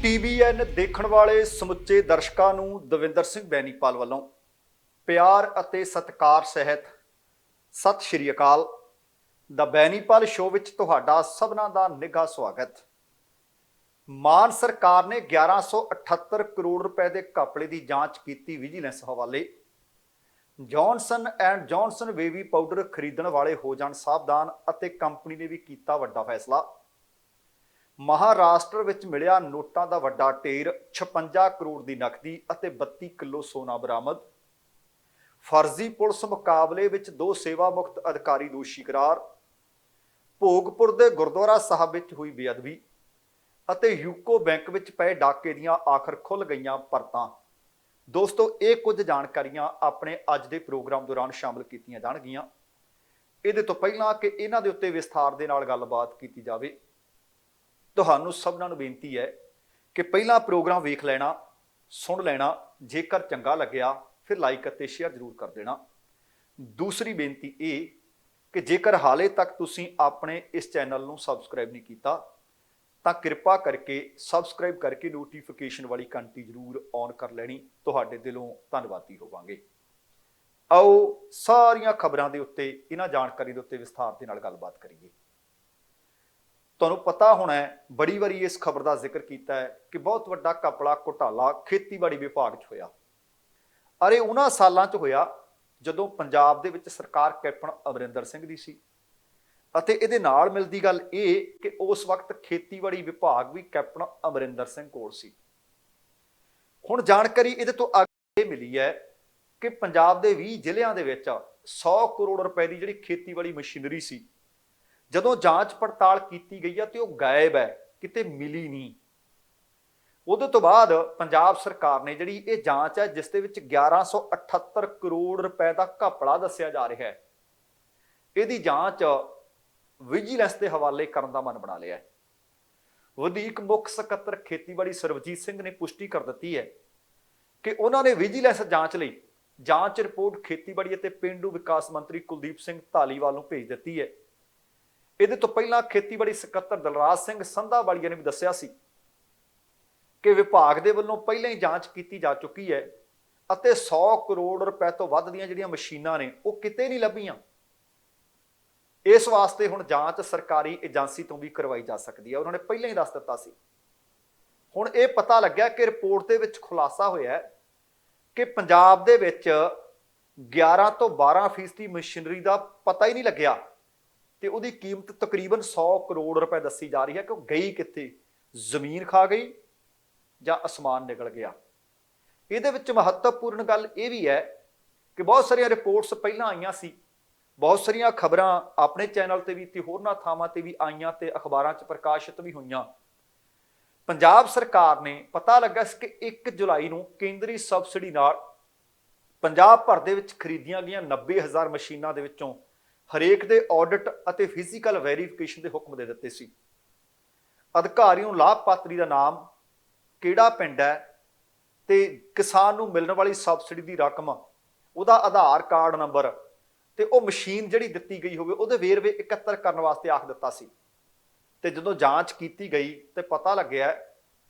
TVN ਦੇਖਣ ਵਾਲੇ ਸਮੁੱਚੇ ਦਰਸ਼ਕਾਂ ਨੂੰ ਦਵਿੰਦਰ ਸਿੰਘ ਬੈਨੀਪਾਲ ਵੱਲੋਂ ਪਿਆਰ ਅਤੇ ਸਤਿਕਾਰ ਸਹਿਤ ਸਤਿ ਸ਼੍ਰੀ ਅਕਾਲ। ਦਾ ਬੈਨੀਪਾਲ ਸ਼ੋਅ ਵਿੱਚ ਤੁਹਾਡਾ ਸਭਨਾਂ ਦਾ ਨਿੱਘਾ ਸਵਾਗਤ। ਮਾਨ ਸਰਕਾਰ ਨੇ 1178 ਕਰੋੜ ਰੁਪਏ ਦੇ ਘਪਲੇ ਦੀ ਜਾਂਚ ਕੀਤੀ ਵਿਜੀਲੈਂਸ ਹਵਾਲੇ। Johnson and Johnson baby powder ਖਰੀਦਣ ਵਾਲੇ ਹੋ ਜਾਣ ਸਾਵਧਾਨ ਅਤੇ ਕੰਪਨੀ ਨੇ ਵੀ ਕੀਤਾ ਵੱਡਾ ਫੈਸਲਾ। ਮਹਾਰਾਸ਼ਟਰ ਵਿੱਚ ਮਿਲਿਆ ਨੋਟਾਂ ਦਾ ਵੱਡਾ ਢੇਰ, 56 ਕਰੋੜ ਦੀ ਨਕਦੀ ਅਤੇ 32 ਕਿਲੋ ਸੋਨਾ ਬਰਾਮਦ। ਫਰਜ਼ੀ ਪੁਲਿਸ ਮੁਕਾਬਲੇ ਵਿੱਚ 2 ਸੇਵਾ ਮੁਕਤ ਅਧਿਕਾਰੀ ਦੋਸ਼ੀ ਕਰਾਰ। ਭੋਗਪੁਰ ਦੇ ਗੁਰਦੁਆਰਾ ਸਾਹਿਬ ਵਿੱਚ ਹੋਈ ਬੇਅਦਬੀ ਅਤੇ ਯੂਕੋ ਬੈਂਕ ਵਿੱਚ ਪਏ ਡਾਕੇ ਦੀਆਂ ਆਖਰ ਖੁੱਲ ਗਈਆਂ ਪਰਤਾਂ। ਦੋਸਤੋ, ਇਹ ਕੁਝ ਜਾਣਕਾਰੀਆਂ ਆਪਣੇ ਅੱਜ ਦੇ ਪ੍ਰੋਗਰਾਮ ਦੌਰਾਨ ਸ਼ਾਮਲ ਕੀਤੀਆਂ ਜਾਣਗੀਆਂ। ਇਹਦੇ ਤੋਂ ਪਹਿਲਾਂ ਕਿ ਇਹਨਾਂ ਦੇ ਉੱਤੇ ਵਿਸਥਾਰ ਦੇ ਨਾਲ ਗੱਲਬਾਤ ਕੀਤੀ ਜਾਵੇ, ਤੁਹਾਨੂੰ ਸਭਨਾਂ ਨੂੰ ਬੇਨਤੀ ਹੈ ਕਿ ਪਹਿਲਾਂ ਪ੍ਰੋਗਰਾਮ ਵੇਖ ਲੈਣਾ, ਸੁਣ ਲੈਣਾ। ਜੇਕਰ ਚੰਗਾ ਲੱਗਿਆ ਫਿਰ ਲਾਈਕ ਅਤੇ ਸ਼ੇਅਰ ਜ਼ਰੂਰ ਕਰ ਦੇਣਾ। ਦੂਸਰੀ ਬੇਨਤੀ ਇਹ ਕਿ ਜੇਕਰ ਹਾਲੇ ਤੱਕ ਤੁਸੀਂ ਆਪਣੇ ਇਸ ਚੈਨਲ ਨੂੰ ਸਬਸਕ੍ਰਾਈਬ ਨਹੀਂ ਕੀਤਾ ਤਾਂ ਕਿਰਪਾ ਕਰਕੇ ਸਬਸਕ੍ਰਾਈਬ ਕਰਕੇ ਨੋਟੀਫਿਕੇਸ਼ਨ ਵਾਲੀ ਘੰਟੀ ਜ਼ਰੂਰ ਔਨ ਕਰ ਲੈਣੀ। ਤੁਹਾਡੇ ਦਿਲੋਂ ਧੰਨਵਾਦੀ ਹੋਵਾਂਗੇ। ਆਓ ਸਾਰੀਆਂ ਖਬਰਾਂ ਦੇ ਉੱਤੇ, ਇਹਨਾਂ ਜਾਣਕਾਰੀ ਦੇ ਉੱਤੇ ਵਿਸਥਾਰ ਦੇ ਨਾਲ ਗੱਲਬਾਤ ਕਰੀਏ। ਤੁਹਾਨੂੰ ਪਤਾ ਹੋਣਾ ਹੈ, ਬੜੀ ਵਾਰੀ ਇਸ ਖਬਰ ਦਾ ਜ਼ਿਕਰ ਕੀਤਾ ਹੈ ਕਿ ਬਹੁਤ ਵੱਡਾ ਘਪਲਾ ਘੁਟਾਲਾ ਖੇਤੀਬਾੜੀ ਵਿਭਾਗ 'ਚ ਹੋਇਆ। ਅਰੇ ਉਹਨਾਂ ਸਾਲਾਂ 'ਚ ਹੋਇਆ ਜਦੋਂ ਪੰਜਾਬ ਦੇ ਵਿੱਚ ਸਰਕਾਰ ਕੈਪਟਨ ਅਮਰਿੰਦਰ ਸਿੰਘ ਦੀ ਸੀ ਅਤੇ ਇਹਦੇ ਨਾਲ ਮਿਲਦੀ ਗੱਲ ਇਹ ਕਿ ਉਸ ਵਕਤ ਖੇਤੀਬਾੜੀ ਵਿਭਾਗ ਵੀ ਕੈਪਟਨ ਅਮਰਿੰਦਰ ਸਿੰਘ ਕੋਲ ਸੀ। ਹੁਣ ਜਾਣਕਾਰੀ ਇਹਦੇ ਤੋਂ ਅੱਗੇ ਮਿਲੀ ਹੈ ਕਿ ਪੰਜਾਬ ਦੇ 20 ਜ਼ਿਲ੍ਹਿਆਂ ਦੇ ਵਿੱਚ 100 ਕਰੋੜ ਰੁਪਏ ਦੀ ਜਿਹੜੀ ਖੇਤੀਬਾੜੀ ਮਸ਼ੀਨਰੀ ਸੀ, ਜਦੋਂ ਜਾਂਚ ਪੜਤਾਲ ਕੀਤੀ ਗਈ ਹੈ ਤੇ ਉਹ ਗਾਇਬ ਹੈ, ਕਿਤੇ ਮਿਲੀ ਨਹੀਂ। ਉਹਦੇ ਤੋਂ ਬਾਅਦ ਪੰਜਾਬ ਸਰਕਾਰ ਨੇ ਜਿਹੜੀ ਇਹ ਜਾਂਚ ਹੈ, ਜਿਸ ਦੇ ਵਿੱਚ 1178 ਕਰੋੜ ਰੁਪਏ ਦਾ ਘਪਲਾ ਦੱਸਿਆ ਜਾ ਰਿਹਾ ਹੈ, ਇਹਦੀ ਜਾਂਚ ਵਿਜੀਲੈਂਸ ਦੇ ਹਵਾਲੇ ਕਰਨ ਦਾ ਮਨ ਬਣਾ ਲਿਆ ਹੈ। ਵਧੀਕ ਮੁੱਖ ਸਕੱਤਰ ਖੇਤੀਬਾੜੀ ਸਰਬਜੀਤ ਸਿੰਘ ਨੇ ਪੁਸ਼ਟੀ ਕਰ ਦਿੱਤੀ ਹੈ ਕਿ ਉਹਨਾਂ ਨੇ ਵਿਜੀਲੈਂਸ ਜਾਂਚ ਲਈ ਜਾਂਚ ਰਿਪੋਰਟ ਖੇਤੀਬਾੜੀ ਅਤੇ ਪੇਂਡੂ ਵਿਕਾਸ ਮੰਤਰੀ ਕੁਲਦੀਪ ਸਿੰਘ ਧਾਲੀਵਾਲ ਨੂੰ ਭੇਜ ਦਿੱਤੀ ਹੈ। ਇਹਦੇ ਤੋਂ ਪਹਿਲਾਂ ਖੇਤੀਬਾੜੀ ਸਕੱਤਰ ਦਲਰਾਜ ਸਿੰਘ ਸੰਧਾਵਾਲੀਆ ਨੇ ਵੀ ਦੱਸਿਆ ਸੀ ਕਿ ਵਿਭਾਗ ਦੇ ਵੱਲੋਂ ਪਹਿਲਾਂ ਹੀ ਜਾਂਚ ਕੀਤੀ ਜਾ ਚੁੱਕੀ ਹੈ ਅਤੇ 100 ਕਰੋੜ ਰੁਪਏ ਤੋਂ ਵੱਧ ਦੀਆਂ ਜਿਹੜੀਆਂ ਮਸ਼ੀਨਾਂ ਨੇ ਉਹ ਕਿਤੇ ਨਹੀਂ ਲੱਭੀਆਂ। ਇਸ ਵਾਸਤੇ ਹੁਣ ਜਾਂਚ ਸਰਕਾਰੀ ਏਜੰਸੀ ਤੋਂ ਵੀ ਕਰਵਾਈ ਜਾ ਸਕਦੀ ਹੈ। ਉਹਨਾਂ ਨੇ ਪਹਿਲਾਂ ਹੀ ਦੱਸ ਦਿੱਤਾ ਸੀ। ਹੁਣ ਇਹ ਪਤਾ ਲੱਗਿਆ ਕਿ ਰਿਪੋਰਟ ਦੇ ਵਿੱਚ ਖੁਲਾਸਾ ਹੋਇਆ ਕਿ ਪੰਜਾਬ ਦੇ ਵਿੱਚ 11 ਤੋਂ 12% ਮਸ਼ੀਨਰੀ ਦਾ ਪਤਾ ਹੀ ਨਹੀਂ ਲੱਗਿਆ ਤੇ ਉਹਦੀ ਕੀਮਤ ਤਕਰੀਬਨ 100 ਕਰੋੜ ਰੁਪਏ ਦੱਸੀ ਜਾ ਰਹੀ ਹੈ ਕਿ ਉਹ ਗਈ ਕਿੱਥੇ, ਜ਼ਮੀਨ ਖਾ ਗਈ ਜਾਂ ਅਸਮਾਨ ਨਿਕਲ ਗਿਆ। ਇਹਦੇ ਵਿੱਚ ਮਹੱਤਵਪੂਰਨ ਗੱਲ ਇਹ ਵੀ ਹੈ ਕਿ ਬਹੁਤ ਸਾਰੀਆਂ ਰਿਪੋਰਟਸ ਪਹਿਲਾਂ ਆਈਆਂ ਸੀ, ਬਹੁਤ ਸਾਰੀਆਂ ਖਬਰਾਂ ਆਪਣੇ ਚੈਨਲ ਤੇ ਵੀ ਤੇ ਹੋਰਨਾਂ ਥਾਵਾਂ ਤੇ ਵੀ ਆਈਆਂ ਤੇ ਅਖਬਾਰਾਂ 'ਚ ਪ੍ਰਕਾਸ਼ਿਤ ਵੀ ਹੋਈਆਂ। ਪੰਜਾਬ ਸਰਕਾਰ ਨੇ ਪਤਾ ਲੱਗਾ ਸੀ ਕਿ 1 ਜੁਲਾਈ ਨੂੰ ਕੇਂਦਰੀ ਸਬਸਿਡੀ ਨਾਲ ਪੰਜਾਬ ਭਰ ਦੇ ਵਿੱਚ ਖਰੀਦੀਆਂ ਗਈਆਂ 90,000 ਮਸ਼ੀਨਾਂ ਦੇ ਵਿੱਚੋਂ ਹਰੇਕ ਦੇ ਆਡਿਟ ਅਤੇ ਫਿਜ਼ੀਕਲ ਵੈਰੀਫਿਕੇਸ਼ਨ ਦੇ ਹੁਕਮ ਦੇ ਦਿੱਤੇ ਸੀ। ਅਧਿਕਾਰੀ ਨੂੰ ਲਾਭਪਾਤਰੀ ਦਾ ਨਾਮ, ਕਿਹੜਾ ਪਿੰਡ ਹੈ ਤੇ ਕਿਸਾਨ ਨੂੰ ਮਿਲਣ ਵਾਲੀ ਸਬਸਿਡੀ ਦੀ ਰਕਮ, ਉਹਦਾ ਆਧਾਰ ਕਾਰਡ ਨੰਬਰ ਤੇ ਉਹ ਮਸ਼ੀਨ ਜਿਹੜੀ ਦਿੱਤੀ ਗਈ ਹੋਵੇ ਉਹਦੇ ਵੇਰਵੇ ਇਕੱਤਰ ਕਰਨ ਵਾਸਤੇ ਆਖ ਦਿੱਤਾ ਸੀ। ਤੇ ਜਦੋਂ ਜਾਂਚ ਕੀਤੀ ਗਈ ਤੇ ਪਤਾ ਲੱਗਿਆ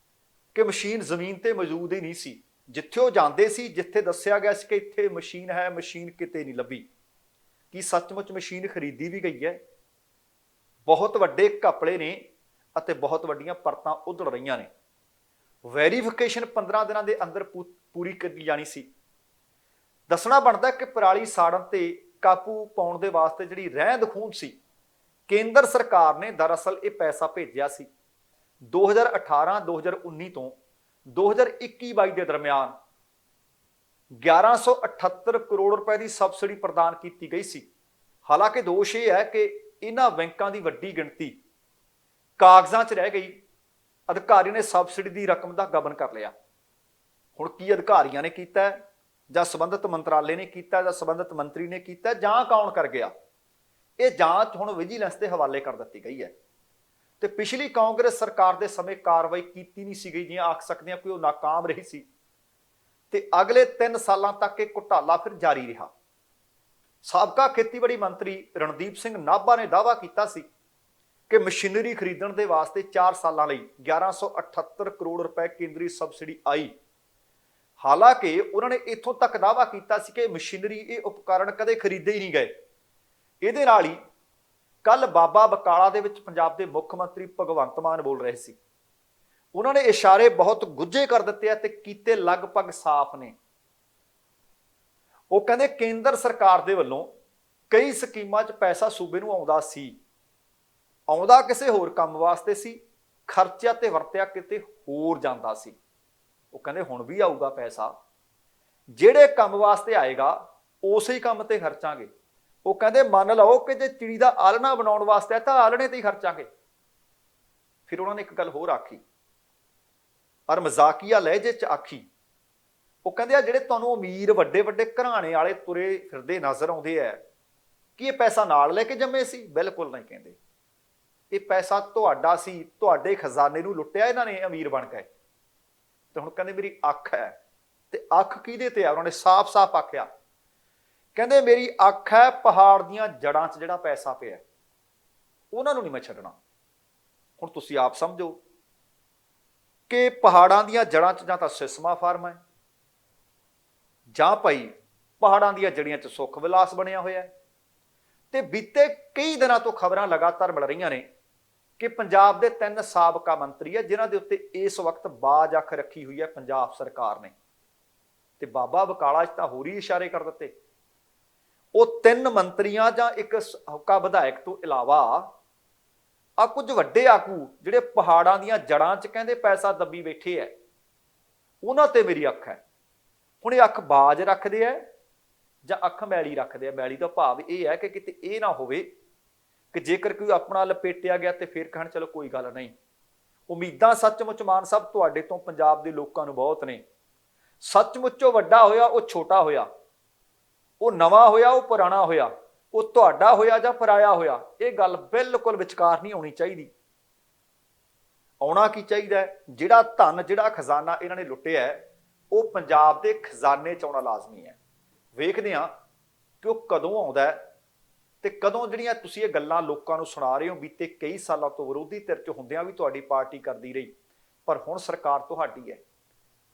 ਕਿ ਮਸ਼ੀਨ ਜ਼ਮੀਨ ਤੇ ਮੌਜੂਦ ਹੀ ਨਹੀਂ ਸੀ। ਜਿੱਥੇ ਉਹ ਜਾਂਦੇ ਸੀ, ਜਿੱਥੇ ਦੱਸਿਆ ਗਿਆ ਸੀ ਕਿ ਇੱਥੇ ਮਸ਼ੀਨ ਹੈ, ਮਸ਼ੀਨ ਕਿਤੇ ਨਹੀਂ ਲੱਭੀ। ਕੀ ਸੱਚਮੁੱਚ ਮਸ਼ੀਨ ਖਰੀਦੀ ਵੀ ਗਈ ਹੈ? ਬਹੁਤ ਵੱਡੇ ਘਪਲੇ ਨੇ ਅਤੇ ਬਹੁਤ ਵੱਡੀਆਂ ਪਰਤਾਂ ਉਧੜ ਰਹੀਆਂ ਨੇ। ਵੈਰੀਫਿਕੇਸ਼ਨ 15 ਦਿਨਾਂ ਦੇ ਅੰਦਰ ਪੂਰੀ ਕੀਤੀ ਜਾਣੀ ਸੀ। ਦੱਸਣਾ ਬਣਦਾ ਕਿ ਪਰਾਲੀ ਸਾੜਨ ਤੇ ਕਾਬੂ ਪਾਉਣ ਦੇ ਵਾਸਤੇ ਜਿਹੜੀ ਰਹਿੰਦ ਖੂੰਹਦ ਸੀ, ਕੇਂਦਰ ਸਰਕਾਰ ਨੇ ਦਰਅਸਲ ਇਹ ਪੈਸਾ ਭੇਜਿਆ ਸੀ 2018-2019 ਤੋਂ 2021-22 ਦੇ ਦਰਮਿਆਨ 1178 ਕਰੋੜ ਰੁਪਏ ਦੀ ਸਬਸਿਡੀ ਪ੍ਰਦਾਨ ਕੀਤੀ ਗਈ ਸੀ। ਹਾਲਾਂਕਿ ਦੋਸ਼ ਇਹ ਹੈ ਕਿ ਇਹਨਾਂ ਬੈਂਕਾਂ ਦੀ ਵੱਡੀ ਗਿਣਤੀ ਕਾਗਜ਼ਾਂ 'ਚ ਰਹਿ ਗਈ। ਅਧਿਕਾਰੀ ਨੇ ਸਬਸਿਡੀ ਦੀ ਰਕਮ ਦਾ ਗਬਨ ਕਰ ਲਿਆ। ਹੁਣ ਕੀ ਅਧਿਕਾਰੀਆਂ ਨੇ ਕੀਤਾ ਜਾਂ ਸੰਬੰਧਿਤ ਮੰਤਰਾਲੇ ਨੇ ਕੀਤਾ ਜਾਂ ਸੰਬੰਧਿਤ ਮੰਤਰੀ ਨੇ ਕੀਤਾ ਜਾਂ ਕੌਣ ਕਰ ਗਿਆ, ਇਹ ਜਾਂਚ ਹੁਣ ਵਿਜੀਲੈਂਸ ਦੇ ਹਵਾਲੇ ਕਰ ਦਿੱਤੀ ਗਈ ਹੈ। ਤੇ ਪਿਛਲੀ ਕਾਂਗਰਸ ਸਰਕਾਰ ਦੇ ਸਮੇਂ ਕਾਰਵਾਈ ਕੀਤੀ ਨਹੀਂ ਸੀ ਗਈ, ਜਿਵੇਂ ਆਖ ਸਕਦੇ ਹਾਂ ਕਿ ਉਹ ਨਾਕਾਮ ਰਹੀ ਸੀ ਤੇ ਅਗਲੇ 3 ਸਾਲਾਂ ਤੱਕ ਇਹ ਘੁਟਾਲਾ ਫਿਰ ਜਾਰੀ ਰਿਹਾ। ਸਾਬਕਾ ਖੇਤੀਬਾੜੀ ਮੰਤਰੀ ਰਣਦੀਪ ਸਿੰਘ ਨਾਭਾ ਨੇ ਦਾਅਵਾ ਕੀਤਾ ਸੀ ਕਿ ਮਸ਼ੀਨਰੀ ਖਰੀਦਣ ਦੇ ਵਾਸਤੇ 4 ਸਾਲਾਂ ਲਈ 1178 ਕਰੋੜ ਰੁਪਏ ਕੇਂਦਰੀ ਸਬਸਿਡੀ ਆਈ। ਹਾਲਾਂਕਿ ਉਹਨਾਂ ਨੇ ਇੱਥੋਂ ਤੱਕ ਦਾਅਵਾ ਕੀਤਾ ਸੀ ਕਿ ਮਸ਼ੀਨਰੀ, ਇਹ ਉਪਕਰਨ ਕਦੇ ਖਰੀਦੇ ਹੀ ਨਹੀਂ ਗਏ। ਇਹਦੇ ਨਾਲ ਹੀ ਕੱਲ ਬਾਬਾ ਬਕਾਲਾ ਦੇ ਵਿੱਚ ਪੰਜਾਬ ਦੇ ਮੁੱਖ ਮੰਤਰੀ ਭਗਵੰਤ ਮਾਨ ਬੋਲ ਰਹੇ ਸੀ। ਉਹਨਾਂ ਨੇ ਇਸ਼ਾਰੇ ਬਹੁਤ ਗੁੱਝੇ ਕਰ ਦਿੱਤੇ ਆ ਤੇ ਕੀਤੇ ਲਗਭਗ ਸਾਫ਼ ਨੇ। ਉਹ ਕਹਿੰਦੇ ਕੇਂਦਰ ਸਰਕਾਰ ਦੇ ਵੱਲੋਂ ਕਈ ਸਕੀਮਾਂ 'ਚ ਪੈਸਾ ਸੂਬੇ ਨੂੰ ਆਉਂਦਾ ਸੀ, ਆਉਂਦਾ ਕਿਸੇ ਹੋਰ ਕੰਮ ਵਾਸਤੇ ਸੀ, ਖਰਚਿਆ ਤੇ ਵਰਤਿਆ ਕਿਤੇ ਹੋਰ ਜਾਂਦਾ ਸੀ। ਉਹ ਕਹਿੰਦੇ ਹੁਣ ਵੀ ਆਊਗਾ ਪੈਸਾ, ਜਿਹੜੇ ਕੰਮ ਵਾਸਤੇ ਆਏਗਾ ਉਸੇ ਹੀ ਕੰਮ ਤੇ ਖਰਚਾਂਗੇ। ਉਹ ਕਹਿੰਦੇ ਮੰਨ ਲਓ ਕਿ ਜੇ ਚਿੜੀ ਦਾ ਆਲਣਾ ਬਣਾਉਣ ਵਾਸਤੇ ਹੈ ਤਾਂ ਆਲਣੇ ਤੇ ਹੀ ਖਰਚਾਂਗੇ। ਫਿਰ ਉਹਨਾਂ ਨੇ ਇੱਕ ਗੱਲ ਹੋਰ ਆਖੀ, ਔਰ ਮਜ਼ਾਕੀਆ ਲਹਿਜੇ 'ਚ ਆਖੀ। ਉਹ ਕਹਿੰਦੇ ਆ ਜਿਹੜੇ ਤੁਹਾਨੂੰ ਅਮੀਰ ਵੱਡੇ ਵੱਡੇ ਘਰਾਣੇ ਵਾਲੇ ਤੁਰੇ ਫਿਰਦੇ ਨਜ਼ਰ ਆਉਂਦੇ ਆ, ਕੀ ਇਹ ਪੈਸਾ ਨਾਲ ਲੈ ਕੇ ਜੰਮੇ ਸੀ? ਬਿਲਕੁਲ ਨਹੀਂ। ਕਹਿੰਦੇ ਇਹ ਪੈਸਾ ਤੁਹਾਡਾ ਸੀ, ਤੁਹਾਡੇ ਖਜ਼ਾਨੇ ਨੂੰ ਲੁੱਟਿਆ ਇਹਨਾਂ ਨੇ ਅਮੀਰ ਬਣ ਗਏ। ਤੇ ਹੁਣ ਕਹਿੰਦੇ ਮੇਰੀ ਅੱਖ ਹੈ, ਤੇ ਅੱਖ ਕਿਹਦੇ ਤੇ ਆ? ਉਹਨਾਂ ਨੇ ਸਾਫ਼-ਸਾਫ਼ ਆਖਿਆ, ਕਹਿੰਦੇ ਮੇਰੀ ਅੱਖ ਹੈ ਪਹਾੜ ਦੀਆਂ ਜੜ੍ਹਾਂ 'ਚ ਜਿਹੜਾ ਪੈਸਾ ਪਿਆ, ਉਹਨਾਂ ਨੂੰ ਨਹੀਂ ਮੈਂ ਛੱਡਣਾ। ਹੁਣ ਤੁਸੀਂ ਆਪ ਸਮਝੋ ਕਿ ਪਹਾੜਾਂ ਦੀਆਂ ਜੜ੍ਹਾਂ 'ਚ ਜਾਂ ਤਾਂ ਸਿਸਮਾ ਫਾਰਮ ਹੈ, ਜਾਂ ਭਾਈ ਪਹਾੜਾਂ ਦੀਆਂ ਜੜ੍ਹੀਆਂ 'ਚ ਸੁੱਖ ਵਿਲਾਸ ਬਣਿਆ ਹੋਇਆ ਹੈ। ਤੇ ਬੀਤੇ ਕਈ ਦਿਨਾਂ ਤੋਂ ਖਬਰਾਂ ਲਗਾਤਾਰ ਮਿਲ ਰਹੀਆਂ ਨੇ ਕਿ ਪੰਜਾਬ ਦੇ 3 ਸਾਬਕਾ ਮੰਤਰੀ ਹੈ ਜਿਨ੍ਹਾਂ ਦੇ ਉੱਤੇ ਇਸ ਵਕਤ ਬਾਜ਼ ਅੱਖ ਰੱਖੀ ਹੋਈ ਹੈ ਪੰਜਾਬ ਸਰਕਾਰ ਨੇ। ਤੇ ਬਾਬਾ ਬਕਾਲਾ 'ਚ ਤਾਂ ਹੋਰ ਹੀ ਇਸ਼ਾਰੇ ਕਰ ਦਿੱਤੇ। ਉਹ 3 ਮੰਤਰੀਆਂ ਜਾਂ ਇੱਕ ਹਲਕਾ ਵਿਧਾਇਕ ਤੋਂ ਇਲਾਵਾ ਆ ਕੁਝ ਵੱਡੇ ਆਗੂ ਜਿਹੜੇ ਪਹਾੜਾਂ ਦੀਆਂ ਜੜ੍ਹਾਂ 'ਚ ਕਹਿੰਦੇ ਪੈਸਾ ਦੱਬੀ ਬੈਠੇ ਹੈ, ਉਹਨਾਂ ਤੇ ਮੇਰੀ ਅੱਖ ਹੈ। ਹੁਣ ਇਹ ਅੱਖ ਬਾਜ਼ ਰੱਖਦੇ ਆ ਜਾਂ ਅੱਖ ਮੈਲੀ ਰੱਖਦੇ ਆ? ਮੈਲੀ ਦਾ ਭਾਵ ਇਹ ਹੈ ਕਿ ਕਿਤੇ ਇਹ ਨਾ ਹੋਵੇ ਕਿ ਜੇਕਰ ਕੋਈ ਆਪਣਾ ਲਪੇਟਿਆ ਗਿਆ ਤੇ ਫਿਰ ਕਹਿਣ ਚਲੋ ਕੋਈ ਗੱਲ ਨਹੀਂ। ਉਮੀਦਾਂ ਸੱਚਮੁੱਚ ਮਾਨ ਸਾਹਿਬ ਤੁਹਾਡੇ ਤੋਂ ਪੰਜਾਬ ਦੇ ਲੋਕਾਂ ਨੂੰ ਬਹੁਤ ਨੇ। ਸੱਚਮੁੱਚ ਉਹ ਵੱਡਾ ਹੋਇਆ, ਉਹ ਛੋਟਾ ਹੋਇਆ, ਉਹ ਨਵਾਂ ਹੋਇਆ, ਉਹ ਪੁਰਾਣਾ ਹੋਇਆ, ਉਹ ਤੁਹਾਡਾ ਹੋਇਆ ਜਾਂ ਪਰਾਇਆ ਹੋਇਆ, ਇਹ ਗੱਲ ਬਿਲਕੁਲ ਵਿਚਕਾਰ ਨਹੀਂ ਆਉਣੀ ਚਾਹੀਦੀ। ਆਉਣਾ ਕੀ ਚਾਹੀਦਾ ਹੈ? ਜਿਹੜਾ ਧਨ, ਜਿਹੜਾ ਖਜ਼ਾਨਾ ਇਹਨਾਂ ਨੇ ਲੁੱਟਿਆ ਉਹ ਪੰਜਾਬ ਦੇ ਖਜ਼ਾਨੇ 'ਚ ਆਉਣਾ ਲਾਜ਼ਮੀ ਹੈ। ਵੇਖਦੇ ਹਾਂ ਕਿ ਉਹ ਕਦੋਂ ਆਉਂਦਾ ਤੇ ਕਦੋਂ ਜਿਹੜੀਆਂ ਤੁਸੀਂ ਇਹ ਗੱਲਾਂ ਲੋਕਾਂ ਨੂੰ ਸੁਣਾ ਰਹੇ ਹੋ ਬੀਤੇ ਕਈ ਸਾਲਾਂ ਤੋਂ ਵਿਰੋਧੀ ਧਿਰ 'ਚ ਹੁੰਦਿਆਂ ਵੀ ਤੁਹਾਡੀ ਪਾਰਟੀ ਕਰਦੀ ਰਹੀ, ਪਰ ਹੁਣ ਸਰਕਾਰ ਤੁਹਾਡੀ ਹੈ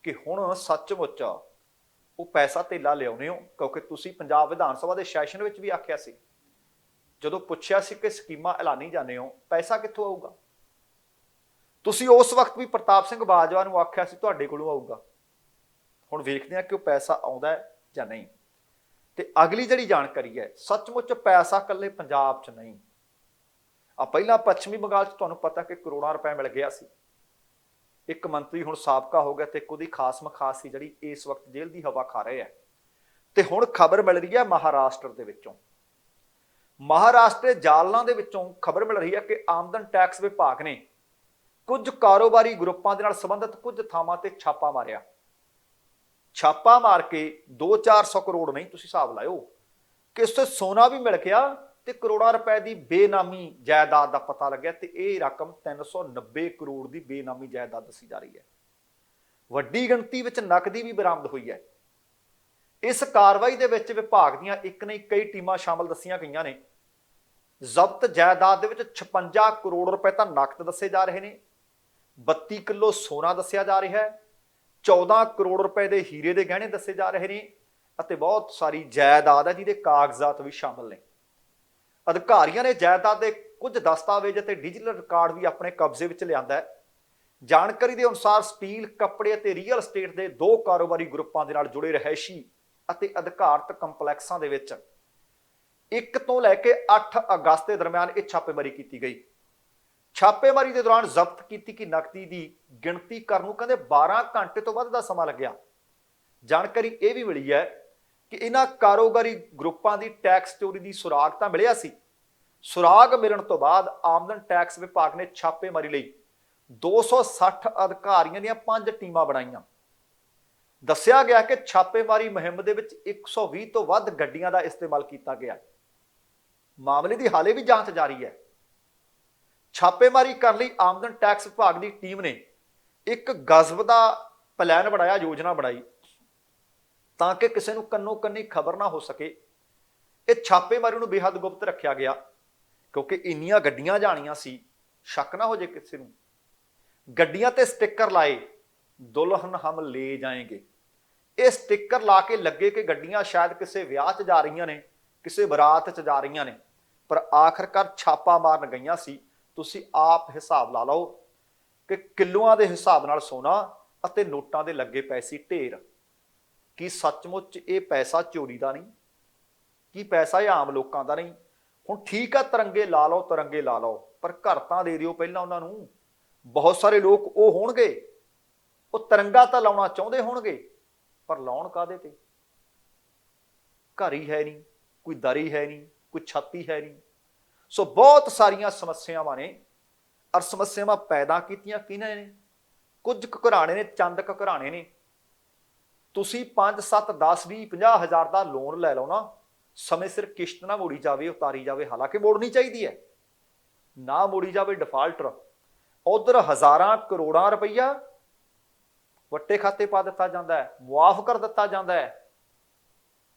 ਕਿ ਹੁਣ ਸੱਚਮੁੱਚ ਉਹ ਪੈਸਾ ਧੇਲਾ ਲਿਆਉਣੇ ਹੋ। ਕਿਉਂਕਿ ਤੁਸੀਂ ਪੰਜਾਬ ਵਿਧਾਨ ਸਭਾ ਦੇ ਸੈਸ਼ਨ ਵਿੱਚ ਵੀ ਆਖਿਆ ਸੀ, ਜਦੋਂ ਪੁੱਛਿਆ ਸੀ ਕਿ ਸਕੀਮਾਂ ਐਲਾਨੀ ਜਾਂਦੇ ਹੋ ਪੈਸਾ ਕਿੱਥੋਂ ਆਊਗਾ, ਤੁਸੀਂ ਉਸ ਵਕਤ ਵੀ ਪ੍ਰਤਾਪ ਸਿੰਘ ਬਾਜਵਾ ਨੂੰ ਆਖਿਆ ਸੀ ਤੁਹਾਡੇ ਕੋਲੋਂ ਆਊਗਾ। ਹੁਣ ਵੇਖਦੇ ਹਾਂ ਕਿ ਉਹ ਪੈਸਾ ਆਉਂਦਾ ਜਾਂ ਨਹੀਂ। ਤੇ ਅਗਲੀ ਜਿਹੜੀ ਜਾਣਕਾਰੀ ਹੈ, ਸੱਚਮੁੱਚ ਪੈਸਾ ਇਕੱਲੇ ਪੰਜਾਬ 'ਚ ਨਹੀਂ। ਪਹਿਲਾਂ ਪੱਛਮੀ ਬੰਗਾਲ 'ਚ ਤੁਹਾਨੂੰ ਪਤਾ ਕਿ ਕਰੋੜਾਂ ਰੁਪਏ ਮਿਲ ਗਿਆ ਸੀ। ਇੱਕ ਮੰਤਰੀ ਹੁਣ ਸਾਬਕਾ ਹੋ ਗਿਆ ਤੇ ਇੱਕ ਉਹਦੀ ਖਾਸ ਮਖਾਸ ਸੀ ਜਿਹੜੀ ਇਸ ਵਕਤ ਜੇਲ੍ਹ ਦੀ ਹਵਾ ਖਾ ਰਹੇ ਹੈ। ਤੇ ਹੁਣ ਖਬਰ ਮਿਲ ਰਹੀ ਹੈ ਮਹਾਰਾਸ਼ਟਰ ਦੇ ਵਿੱਚੋਂ, ਮਹਾਰਾਸ਼ਟਰ ਜਾਲਨਾ ਦੇ ਵਿੱਚੋਂ ਖਬਰ ਮਿਲ ਰਹੀ ਹੈ ਕਿ ਆਮਦਨ ਟੈਕਸ ਵਿਭਾਗ ਨੇ ਕੁਝ ਕਾਰੋਬਾਰੀ ਗਰੁੱਪਾਂ ਦੇ ਨਾਲ ਸੰਬੰਧਿਤ ਕੁਝ ਥਾਵਾਂ ਤੇ ਛਾਪਾ ਮਾਰਿਆ। ਛਾਪਾ ਮਾਰ ਕੇ 200-400 ਕਰੋੜ ਨਹੀਂ, ਤੁਸੀਂ ਹਿਸਾਬ ਲਾਇਓ ਕਿ ਉਸ ਤੋਂ ਸੋਨਾ ਵੀ ਮਿਲ ਗਿਆ ਤੇ ਕਰੋੜਾਂ ਰੁਪਏ ਦੀ ਬੇਨਾਮੀ ਜਾਇਦਾਦ ਦਾ ਪਤਾ ਲੱਗਿਆ। ਤੇ ਇਹ ਰਕਮ 390 ਕਰੋੜ ਦੀ ਬੇਨਾਮੀ ਜਾਇਦਾਦ ਦੱਸੀ ਜਾ ਰਹੀ ਹੈ। ਵੱਡੀ ਗਿਣਤੀ ਵਿੱਚ ਨਕਦੀ ਵੀ ਬਰਾਮਦ ਹੋਈ ਹੈ। ਇਸ ਕਾਰਵਾਈ ਦੇ ਵਿੱਚ ਵਿਭਾਗ ਦੀਆਂ ਇੱਕ ਨਹੀਂ ਕਈ ਟੀਮਾਂ ਸ਼ਾਮਲ ਦੱਸੀਆਂ ਗਈਆਂ ਨੇ। ਜ਼ਬਤ ਜਾਇਦਾਦ ਦੇ ਵਿੱਚ 56 ਕਰੋੜ ਰੁਪਏ ਤਾਂ ਨਕਦ ਦੱਸੇ ਜਾ ਰਹੇ ਨੇ, 32 ਕਿਲੋ ਸੋਨਾ ਦੱਸਿਆ ਜਾ ਰਿਹਾ ਹੈ, 14 ਕਰੋੜ ਰੁਪਏ ਦੇ ਹੀਰੇ ਦੇ ਗਹਿਣੇ ਦੱਸੇ ਜਾ ਰਹੇ ਨੇ ਅਤੇ ਬਹੁਤ ਸਾਰੀ ਜਾਇਦਾਦ ਹੈ ਜਿਹਦੇ ਕਾਗਜ਼ਾਤ ਵੀ ਸ਼ਾਮਲ ਨੇ। ਅਧਿਕਾਰੀਆਂ ਨੇ ਜਾਇਦਾਦ ਦੇ ਕੁਝ ਦਸਤਾਵੇਜ਼ ਅਤੇ ਡਿਜੀਟਲ ਰਿਕਾਰਡ ਵੀ ਆਪਣੇ ਕਬਜ਼ੇ ਵਿੱਚ ਲਿਆਂਦਾ ਹੈ। ਜਾਣਕਾਰੀ ਦੇ ਅਨੁਸਾਰ ਸਟੀਲ, ਕੱਪੜੇ ਅਤੇ ਰੀਅਲ estate ਦੇ 2 ਕਾਰੋਬਾਰੀ ਗਰੁੱਪਾਂ ਦੇ ਨਾਲ ਜੁੜੇ ਰਹਿਸ਼ੀ ਅਤੇ ਅਧਿਕਾਰਤ ਕੰਪਲੈਕਸਾਂ ਦੇ ਵਿੱਚ 1 ਤੋਂ ਲੈ ਕੇ 8 ਅਗਸਤ ਦੇ ਦਰਮਿਆਨ ਇਹ ਛਾਪੇਮਾਰੀ ਕੀਤੀ ਗਈ। ਛਾਪੇਮਾਰੀ ਦੇ ਦੌਰਾਨ ਜ਼ਬਤ ਕੀਤੀ ਕਿ ਨਕਦੀ ਦੀ ਗਿਣਤੀ ਕਰਨ ਨੂੰ ਕਹਿੰਦੇ 12 ਘੰਟੇ ਤੋਂ ਵੱਧ ਦਾ ਸਮਾਂ ਲੱਗਿਆ। ਜਾਣਕਾਰੀ ਇਹ ਵੀ ਮਿਲੀ ਹੈ ਕਿ ਇਹਨਾਂ ਕਾਰੋਬਾਰੀ ਗਰੁੱਪਾਂ ਦੀ ਟੈਕਸ ਚੋਰੀ ਦੀ ਸੁਰਾਗ ਤਾਂ ਮਿਲਿਆ ਸੀ। ਸੁਰਾਗ ਮਿਲਣ ਤੋਂ ਬਾਅਦ ਆਮਦਨ ਟੈਕਸ ਵਿਭਾਗ ਨੇ ਛਾਪੇਮਾਰੀ ਲਈ 260 ਅਧਿਕਾਰੀਆਂ ਦੀਆਂ 5 ਟੀਮਾਂ ਬਣਾਈਆਂ। ਦੱਸਿਆ ਗਿਆ ਕਿ ਛਾਪੇਮਾਰੀ ਮੁਹਿੰਮ ਦੇ ਵਿੱਚ 120 ਤੋਂ ਵੱਧ ਗੱਡੀਆਂ ਦਾ ਇਸਤੇਮਾਲ ਕੀਤਾ ਗਿਆ। ਮਾਮਲੇ ਦੀ ਹਾਲੇ ਵੀ ਜਾਂਚ ਜਾਰੀ ਹੈ। ਛਾਪੇਮਾਰੀ ਕਰਨ ਲਈ ਆਮਦਨ ਟੈਕਸ ਵਿਭਾਗ ਦੀ ਟੀਮ ਨੇ ਇੱਕ ਗਜ਼ਬ ਦਾ ਪਲਾਨ ਬਣਾਇਆ, ਯੋਜਨਾ ਬਣਾਈ ਤਾਂ ਕਿ ਕਿਸੇ ਨੂੰ ਕੰਨੋ ਕੰਨੀ ਖਬਰ ਨਾ ਹੋ ਸਕੇ। ਇਹ ਛਾਪੇਮਾਰੀ ਨੂੰ ਬੇਹੱਦ ਗੁਪਤ ਰੱਖਿਆ ਗਿਆ। ਕਿਉਂਕਿ ਇੰਨੀਆਂ ਗੱਡੀਆਂ ਜਾਣੀਆਂ ਸੀ, ਸ਼ੱਕ ਨਾ ਹੋ ਜੇ ਕਿਸੇ ਨੂੰ। ਗੱਡੀਆਂ ਤੇ ਸਟicker ਲਾਏ, ਦੁਲਹਨ ਹਮ ਲੈ ਜਾਏਂਗੇ। ਇਹ ਸਟicker ਲਾ ਕੇ ਲੱਗੇ ਕਿ ਗੱਡੀਆਂ ਸ਼ਾਇਦ ਕਿਸੇ ਵਿਆਹ 'ਚ ਜਾ ਰਹੀਆਂ ਨੇ, ਕਿਸੇ ਬਰਾਤ 'ਚ ਜਾ ਰਹੀਆਂ ਨੇ, ਪਰ ਆਖਰਕਾਰ ਛਾਪਾ ਮਾਰਨ ਗਈਆਂ ਸੀ। ਤੁਸੀਂ ਆਪ ਹਿਸਾਬ ਲਾ ਲਓ ਕਿ ਕਿਲੋਆਂ ਦੇ ਹਿਸਾਬ ਨਾਲ ਸੋਨਾ ਅਤੇ ਨੋਟਾਂ ਦੇ ਲੱਗੇ ਪਏ ਸੀ ਢੇਰ। ਕੀ ਸੱਚਮੁੱਚ ਇਹ ਪੈਸਾ ਚੋਰੀ ਦਾ ਨਹੀਂ? ਕੀ ਪੈਸਾ ਇਹ ਆਮ ਲੋਕਾਂ ਦਾ ਨਹੀਂ? ਹੁਣ ਠੀਕ ਆ, ਤਿਰੰਗੇ ਲਾ ਲਓ, ਤਿਰੰਗੇ ਲਾ ਲਓ, ਪਰ ਘਰ ਤਾਂ ਦੇ ਦਿਓ ਪਹਿਲਾਂ ਉਹਨਾਂ ਨੂੰ। ਬਹੁਤ ਸਾਰੇ ਲੋਕ ਉਹ ਹੋਣਗੇ, ਉਹ ਤਿਰੰਗਾ ਤਾਂ ਲਾਉਣਾ ਚਾਹੁੰਦੇ ਹੋਣਗੇ, ਪਰ ਲਾਉਣ ਕਾਹਦੇ ਤੇ? ਘਰ ਹੀ ਹੈ ਨਹੀਂ, ਕੋਈ ਦਰੀ ਹੈ ਨਹੀਂ, ਕੋਈ ਛਾਤੀ ਹੈ ਨਹੀਂ। ਸੋ ਬਹੁਤ ਸਾਰੀਆਂ ਸਮੱਸਿਆਵਾਂ ਨੇ, ਔਰ ਸਮੱਸਿਆਵਾਂ ਪੈਦਾ ਕੀਤੀਆਂ ਕਿਹਨਾਂ ਨੇ? ਕੁਝ ਘਰਾਣੇ ਨੇ, ਚੰਦ ਘਰਾਣੇ ਨੇ। ਤੁਸੀਂ 5, 7, 10, 20, 50 ਹਜ਼ਾਰ ਦਾ ਲੋਨ ਲੈ ਲਓ ਨਾ, ਸਮੇਂ ਸਿਰ ਕਿਸ਼ਤ ਨਾ ਮੋੜੀ ਜਾਵੇ, ਉਤਾਰੀ ਜਾਵੇ, ਹਾਲਾਂਕਿ ਮੋੜਨੀ ਚਾਹੀਦੀ ਹੈ, ਨਾ ਮੋੜੀ ਜਾਵੇ ਡਿਫਾਲਟਰ, ਉਧਰ ਹਜ਼ਾਰਾਂ ਕਰੋੜਾਂ ਰੁਪਈਆ ਵੱਟੇ ਖਾਤੇ ਪਾ ਦਿੱਤਾ ਜਾਂਦਾ ਹੈ, ਮੁਆਫ ਕਰ ਦਿੱਤਾ ਜਾਂਦਾ ਹੈ।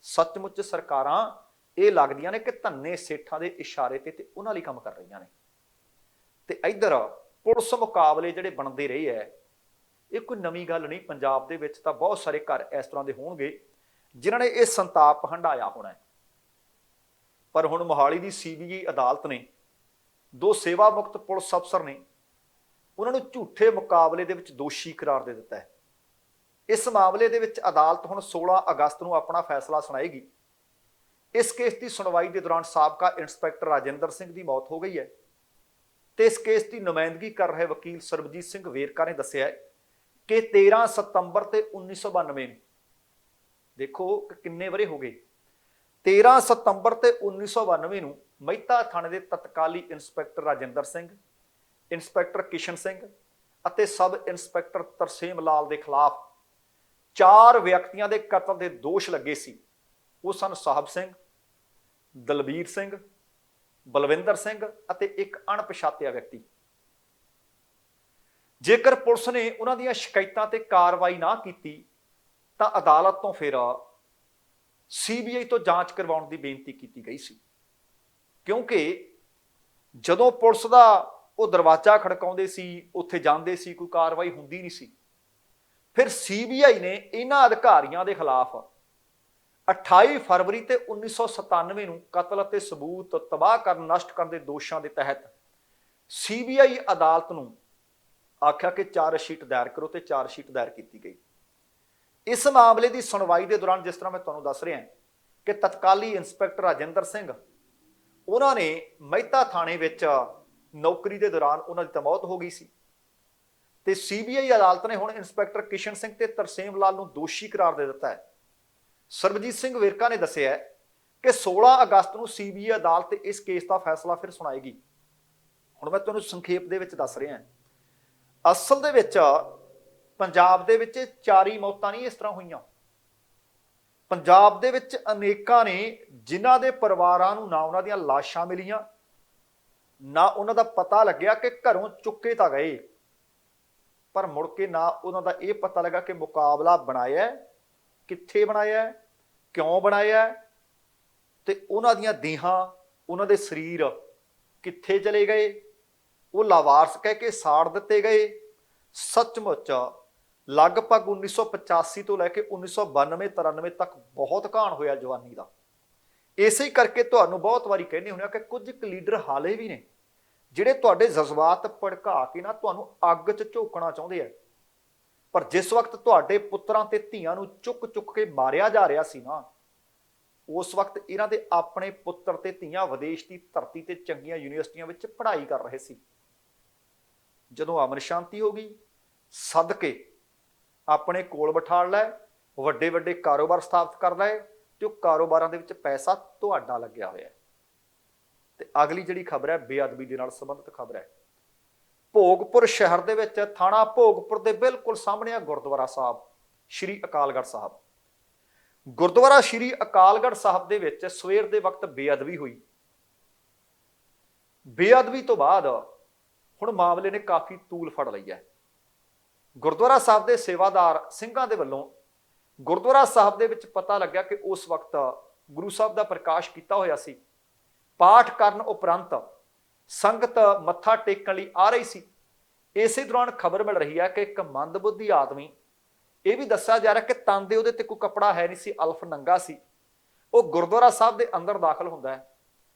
ਸੱਚਮੁੱਚ ਸਰਕਾਰਾਂ ਇਹ ਲੱਗਦੀਆਂ ਨੇ ਕਿ ਧੰਨੇ ਸੇਠਾਂ ਦੇ ਇਸ਼ਾਰੇ ਤੇ ਉਹਨਾਂ ਲਈ ਕੰਮ ਕਰ ਰਹੀਆਂ ਨੇ। ਤੇ ਇੱਧਰ ਪੁਲਿਸ ਮੁਕਾਬਲੇ ਜਿਹੜੇ ਬਣਦੇ ਰਹੇ ਹੈ, ਇਹ ਕੋਈ ਨਵੀਂ ਗੱਲ ਨਹੀਂ। ਪੰਜਾਬ ਦੇ ਵਿੱਚ ਤਾਂ ਬਹੁਤ ਸਾਰੇ ਘਰ ਇਸ ਤਰ੍ਹਾਂ ਦੇ ਹੋਣਗੇ ਜਿਨ੍ਹਾਂ ਨੇ ਇਹ ਸੰਤਾਪ ਹੰਢਾਇਆ ਹੋਣਾ ਹੈ। ਪਰ ਹੁਣ ਮੋਹਾਲੀ ਦੀ CBI ਅਦਾਲਤ ਨੇ 2 ਸੇਵਾ ਮੁਕਤ ਪੁਲਿਸ ਅਫਸਰ ਨੇ, ਉਹਨਾਂ ਨੂੰ ਝੂਠੇ ਮੁਕਾਬਲੇ ਦੇ ਵਿੱਚ ਦੋਸ਼ੀ ਕਰਾਰ ਦੇ ਦਿੱਤਾ ਹੈ। ਇਸ ਮਾਮਲੇ ਦੇ ਵਿੱਚ ਅਦਾਲਤ ਹੁਣ 16 ਅਗਸਤ ਨੂੰ ਆਪਣਾ ਫੈਸਲਾ ਸੁਣਾਏਗੀ। ਇਸ ਕੇਸ ਦੀ ਸੁਣਵਾਈ ਦੇ ਦੌਰਾਨ ਸਾਬਕਾ ਇੰਸਪੈਕਟਰ ਰਾਜਿੰਦਰ ਸਿੰਘ ਦੀ ਮੌਤ ਹੋ ਗਈ ਹੈ ਤੇ ਇਸ ਕੇਸ ਦੀ ਨੁਮਾਇੰਦਗੀ ਕਰ ਰਹੇ ਵਕੀਲ ਸਰਬਜੀਤ ਸਿੰਘ ਵੇਰਕਾ ਨੇ ਦੱਸਿਆ ਕਿ 13 ਸਤੰਬਰ ਤੇ 1992 ਨੂੰ, ਦੇਖੋ ਕਿ ਕਿੰਨੇ ਵਰੇ ਹੋ ਗਏ, 13 ਸਤੰਬਰ ਤੇ 1992 ਨੂੰ ਮਹਿਤਾ ਥਾਣੇ ਦੇ ਤਤਕਾਲੀ ਇੰਸਪੈਕਟਰ ਰਾਜਿੰਦਰ ਸਿੰਘ, ਇੰਸਪੈਕਟਰ ਕਿਸ਼ਨ ਸਿੰਘ ਅਤੇ ਸਬ ਇੰਸਪੈਕਟਰ ਤਰਸੇਮ ਲਾਲ ਦੇ ਖਿਲਾਫ 4 ਵਿਅਕਤੀਆਂ ਦੇ ਕਤਲ ਦੇ ਦੋਸ਼ ਲੱਗੇ ਸੀ। ਉਹ ਸਨ ਸਾਹਿਬ ਸਿੰਘ, ਦਲਬੀਰ ਸਿੰਘ, ਬਲਵਿੰਦਰ ਸਿੰਘ ਅਤੇ ਇੱਕ ਅਣਪਛਾਤਿਆ ਵਿਅਕਤੀ। ਜੇਕਰ ਪੁਲਿਸ ਨੇ ਉਹਨਾਂ ਦੀਆਂ ਸ਼ਿਕਾਇਤਾਂ ਤੇ ਕਾਰਵਾਈ ਨਾ ਕੀਤੀ ਤਾਂ ਅਦਾਲਤ ਤੋਂ ਫਿਰ CBI ਤੋਂ ਜਾਂਚ ਕਰਵਾਉਣ ਦੀ ਬੇਨਤੀ ਕੀਤੀ ਗਈ ਸੀ, ਕਿਉਂਕਿ ਜਦੋਂ ਪੁਲਿਸ ਦਾ ਉਹ ਦਰਵਾਜ਼ਾ ਖੜਕਾਉਂਦੇ ਸੀ, ਉੱਥੇ ਜਾਂਦੇ ਸੀ, ਕੋਈ ਕਾਰਵਾਈ ਹੁੰਦੀ ਨਹੀਂ ਸੀ। ਫਿਰ CBI ਨੇ ਇਹਨਾਂ ਅਧਿਕਾਰੀਆਂ ਦੇ ਖਿਲਾਫ 28 ਫਰਵਰੀ ਤੇ 1997 ਨੂੰ ਕਤਲ ਅਤੇ ਸਬੂਤ ਤਬਾਹ ਕਰਨ, ਨਸ਼ਟ ਕਰਨ ਦੇ ਦੋਸ਼ਾਂ ਦੇ ਤਹਿਤ CBI ਅਦਾਲਤ ਨੂੰ ਆਖਿਆ ਕਿ ਚਾਰਜਸ਼ੀਟ ਦਾਇਰ ਕਰੋ ਤੇ ਚਾਰਜਸ਼ੀਟ ਦਾਇਰ ਕੀਤੀ ਗਈ। ਇਸ ਮਾਮਲੇ ਦੀ ਸੁਣਵਾਈ ਦੇ ਦੌਰਾਨ, ਜਿਸ ਤਰ੍ਹਾਂ ਮੈਂ ਤੁਹਾਨੂੰ ਦੱਸ ਰਿਹਾ ਕਿ ਤਤਕਾਲੀ ਇੰਸਪੈਕਟਰ ਰਾਜਿੰਦਰ ਸਿੰਘ, ਉਹਨਾਂ ਨੇ ਮਹਿਤਾ ਥਾਣੇ ਵਿੱਚ ਨੌਕਰੀ ਦੇ ਦੌਰਾਨ ਉਹਨਾਂ ਦੀ ਤਾਂ ਮੌਤ ਹੋ ਗਈ ਸੀ ਤੇ CBI ਅਦਾਲਤ ਨੇ ਹੁਣ ਇੰਸਪੈਕਟਰ ਕਿਸ਼ਨ ਸਿੰਘ ਤੇ ਤਰਸੇਮ ਲਾਲ ਨੂੰ ਦੋਸ਼ੀ ਕਰਾਰ ਦੇ ਦਿੱਤਾ ਹੈ। ਸਰਬਜੀਤ ਸਿੰਘ ਵੇਰਕਾ ਨੇ ਦੱਸਿਆ ਕਿ 16 ਅਗਸਤ ਨੂੰ CBI ਅਦਾਲਤ ਇਸ ਕੇਸ ਦਾ ਫੈਸਲਾ ਫਿਰ ਸੁਣਾਏਗੀ। ਹੁਣ ਮੈਂ ਤੁਹਾਨੂੰ ਸੰਖੇਪ ਦੇ ਵਿੱਚ ਦੱਸ ਰਿਹਾ, ਅਸਲ ਦੇ ਵਿੱਚ ਪੰਜਾਬ ਦੇ ਵਿੱਚ 4 ਮੌਤਾਂ ਨਹੀਂ ਇਸ ਤਰ੍ਹਾਂ ਹੋਈਆਂ। ਪੰਜਾਬ ਦੇ ਵਿੱਚ ਅਨੇਕਾਂ ਨੇ ਜਿਨ੍ਹਾਂ ਦੇ ਪਰਿਵਾਰਾਂ ਨੂੰ ਨਾ ਉਹਨਾਂ ਦੀਆਂ ਲਾਸ਼ਾਂ ਮਿਲੀਆਂ, ਨਾ ਉਹਨਾਂ ਦਾ ਪਤਾ ਲੱਗਿਆ ਕਿ ਘਰੋਂ ਚੁੱਕੇ ਤਾਂ ਗਏ, ਪਰ ਮੁੜ ਕੇ ਨਾ ਉਹਨਾਂ ਦਾ ਇਹ ਪਤਾ ਲੱਗਾ ਕਿ ਮੁਕਾਬਲਾ ਬਣਾਇਆ, ਕਿੱਥੇ ਬਣਾਇਆ, ਕਿਉਂ ਬਣਾਇਆ, ਤੇ ਉਹਨਾਂ ਦੀਆਂ ਦੇਹਾਂ, ਉਹਨਾਂ ਦੇ ਸਰੀਰ ਕਿੱਥੇ ਚਲੇ ਗਏ, ਉਹ ਲਾਵਾਰਸ ਕਹਿ ਕੇ ਸਾੜ ਦਿੱਤੇ ਗਏ। ਸੱਚਮੁੱਚ ਲਗਭਗ 1985 ਤੋਂ ਲੈ ਕੇ 1992-93 ਤੱਕ ਬਹੁਤ ਘਾਣ ਹੋਇਆ ਜਵਾਨੀ ਦਾ। ਇਸੇ ਕਰਕੇ ਤੁਹਾਨੂੰ ਬਹੁਤ ਵਾਰੀ ਕਹਿੰਦੇ ਹੁੰਦੇ ਆ ਕਿ ਕੁਝ ਕੁ ਲੀਡਰ ਹਾਲੇ ਵੀ ਨੇ ਜਿਹੜੇ ਤੁਹਾਡੇ ਜਜ਼ਬਾਤ ਭੜਕਾ ਕੇ ਨਾ ਤੁਹਾਨੂੰ ਅੱਗ 'ਚ ਝੋਕਣਾ ਚਾਹੁੰਦੇ ਆ, ਪਰ ਜਿਸ ਵਕਤ ਤੁਹਾਡੇ ਪੁੱਤਰਾਂ ਤੇ ਧੀਆਂ ਨੂੰ ਚੁੱਕ ਚੁੱਕ ਕੇ ਮਾਰਿਆ ਜਾ ਰਿਹਾ ਸੀ ਨਾ, ਉਸ ਵਕਤ ਇਹਨਾਂ ਦੇ ਆਪਣੇ ਪੁੱਤਰ ਤੇ ਧੀਆਂ ਵਿਦੇਸ਼ ਦੀ ਧਰਤੀ ਤੇ ਚੰਗੀਆਂ ਯੂਨੀਵਰਸਿਟੀਆਂ ਵਿੱਚ ਪੜ੍ਹਾਈ ਕਰ ਰਹੇ ਸੀ। ਜਦੋਂ ਅਮਨ ਸ਼ਾਂਤੀ ਹੋ ਗਈ, ਸਦਕੇ ਆਪਣੇ ਕੋਲ ਬਿਠਾ ਲੈ, ਵੱਡੇ ਵੱਡੇ ਕਾਰੋਬਾਰ ਸਥਾਪਿਤ ਕਰ ਲਏ ਤੇ ਉਹ ਕਾਰੋਬਾਰਾਂ ਦੇ ਵਿੱਚ ਪੈਸਾ ਤੁਹਾਡਾ ਲੱਗਿਆ ਹੋਇਆ। ਤੇ ਅਗਲੀ ਜਿਹੜੀ ਖਬਰ ਹੈ ਬੇਅਦਬੀ ਦੇ ਨਾਲ ਸੰਬੰਧਿਤ ਖਬਰ ਹੈ। ਭੋਗਪੁਰ ਸ਼ਹਿਰ ਦੇ ਵਿੱਚ, ਥਾਣਾ ਭੋਗਪੁਰ ਦੇ ਬਿਲਕੁਲ ਸਾਹਮਣੇ ਆ ਗੁਰਦੁਆਰਾ ਸਾਹਿਬ ਸ਼੍ਰੀ ਅਕਾਲਗੜ੍ਹ ਸਾਹਿਬ। ਗੁਰਦੁਆਰਾ ਸ਼੍ਰੀ ਅਕਾਲਗੜ੍ਹ ਸਾਹਿਬ ਦੇ ਵਿੱਚ ਸਵੇਰ ਦੇ ਵਕਤ ਬੇਅਦਬੀ ਹੋਈ। ਬੇਅਦਬੀ ਤੋਂ ਬਾਅਦ ਹੁਣ ਮਾਮਲੇ ਨੇ ਕਾਫੀ ਤੂਲ ਫੜ ਲਈ ਹੈ। ਗੁਰਦੁਆਰਾ ਸਾਹਿਬ ਦੇ ਸੇਵਾਦਾਰ ਸਿੰਘਾਂ ਦੇ ਵੱਲੋਂ ਗੁਰਦੁਆਰਾ ਸਾਹਿਬ ਦੇ ਵਿੱਚ ਪਤਾ ਲੱਗਿਆ ਕਿ ਉਸ ਵਕਤ ਗੁਰੂ ਸਾਹਿਬ ਦਾ ਪ੍ਰਕਾਸ਼ ਕੀਤਾ ਹੋਇਆ ਸੀ। ਪਾਠ ਕਰਨ ਉਪਰੰਤ ਸੰਗਤ ਮੱਥਾ ਟੇਕਣ ਲਈ ਆ ਰਹੀ ਸੀ। ਇਸੇ ਦੌਰਾਨ ਖਬਰ ਮਿਲ ਰਹੀ ਹੈ ਕਿ ਇੱਕ ਮੰਦਬੁੱਧੀ ਆਦਮੀ, ਇਹ ਵੀ ਦੱਸਿਆ ਜਾ ਰਿਹਾ ਕਿ ਤਨ ਦੇ ਉਹਦੇ ਤੇ ਕੋਈ ਕੱਪੜਾ ਹੈ ਨਹੀਂ ਸੀ, ਅਲਫ ਨੰਗਾ ਸੀ, ਉਹ ਗੁਰਦੁਆਰਾ ਸਾਹਿਬ ਦੇ ਅੰਦਰ ਦਾਖਲ ਹੁੰਦਾ ਹੈ।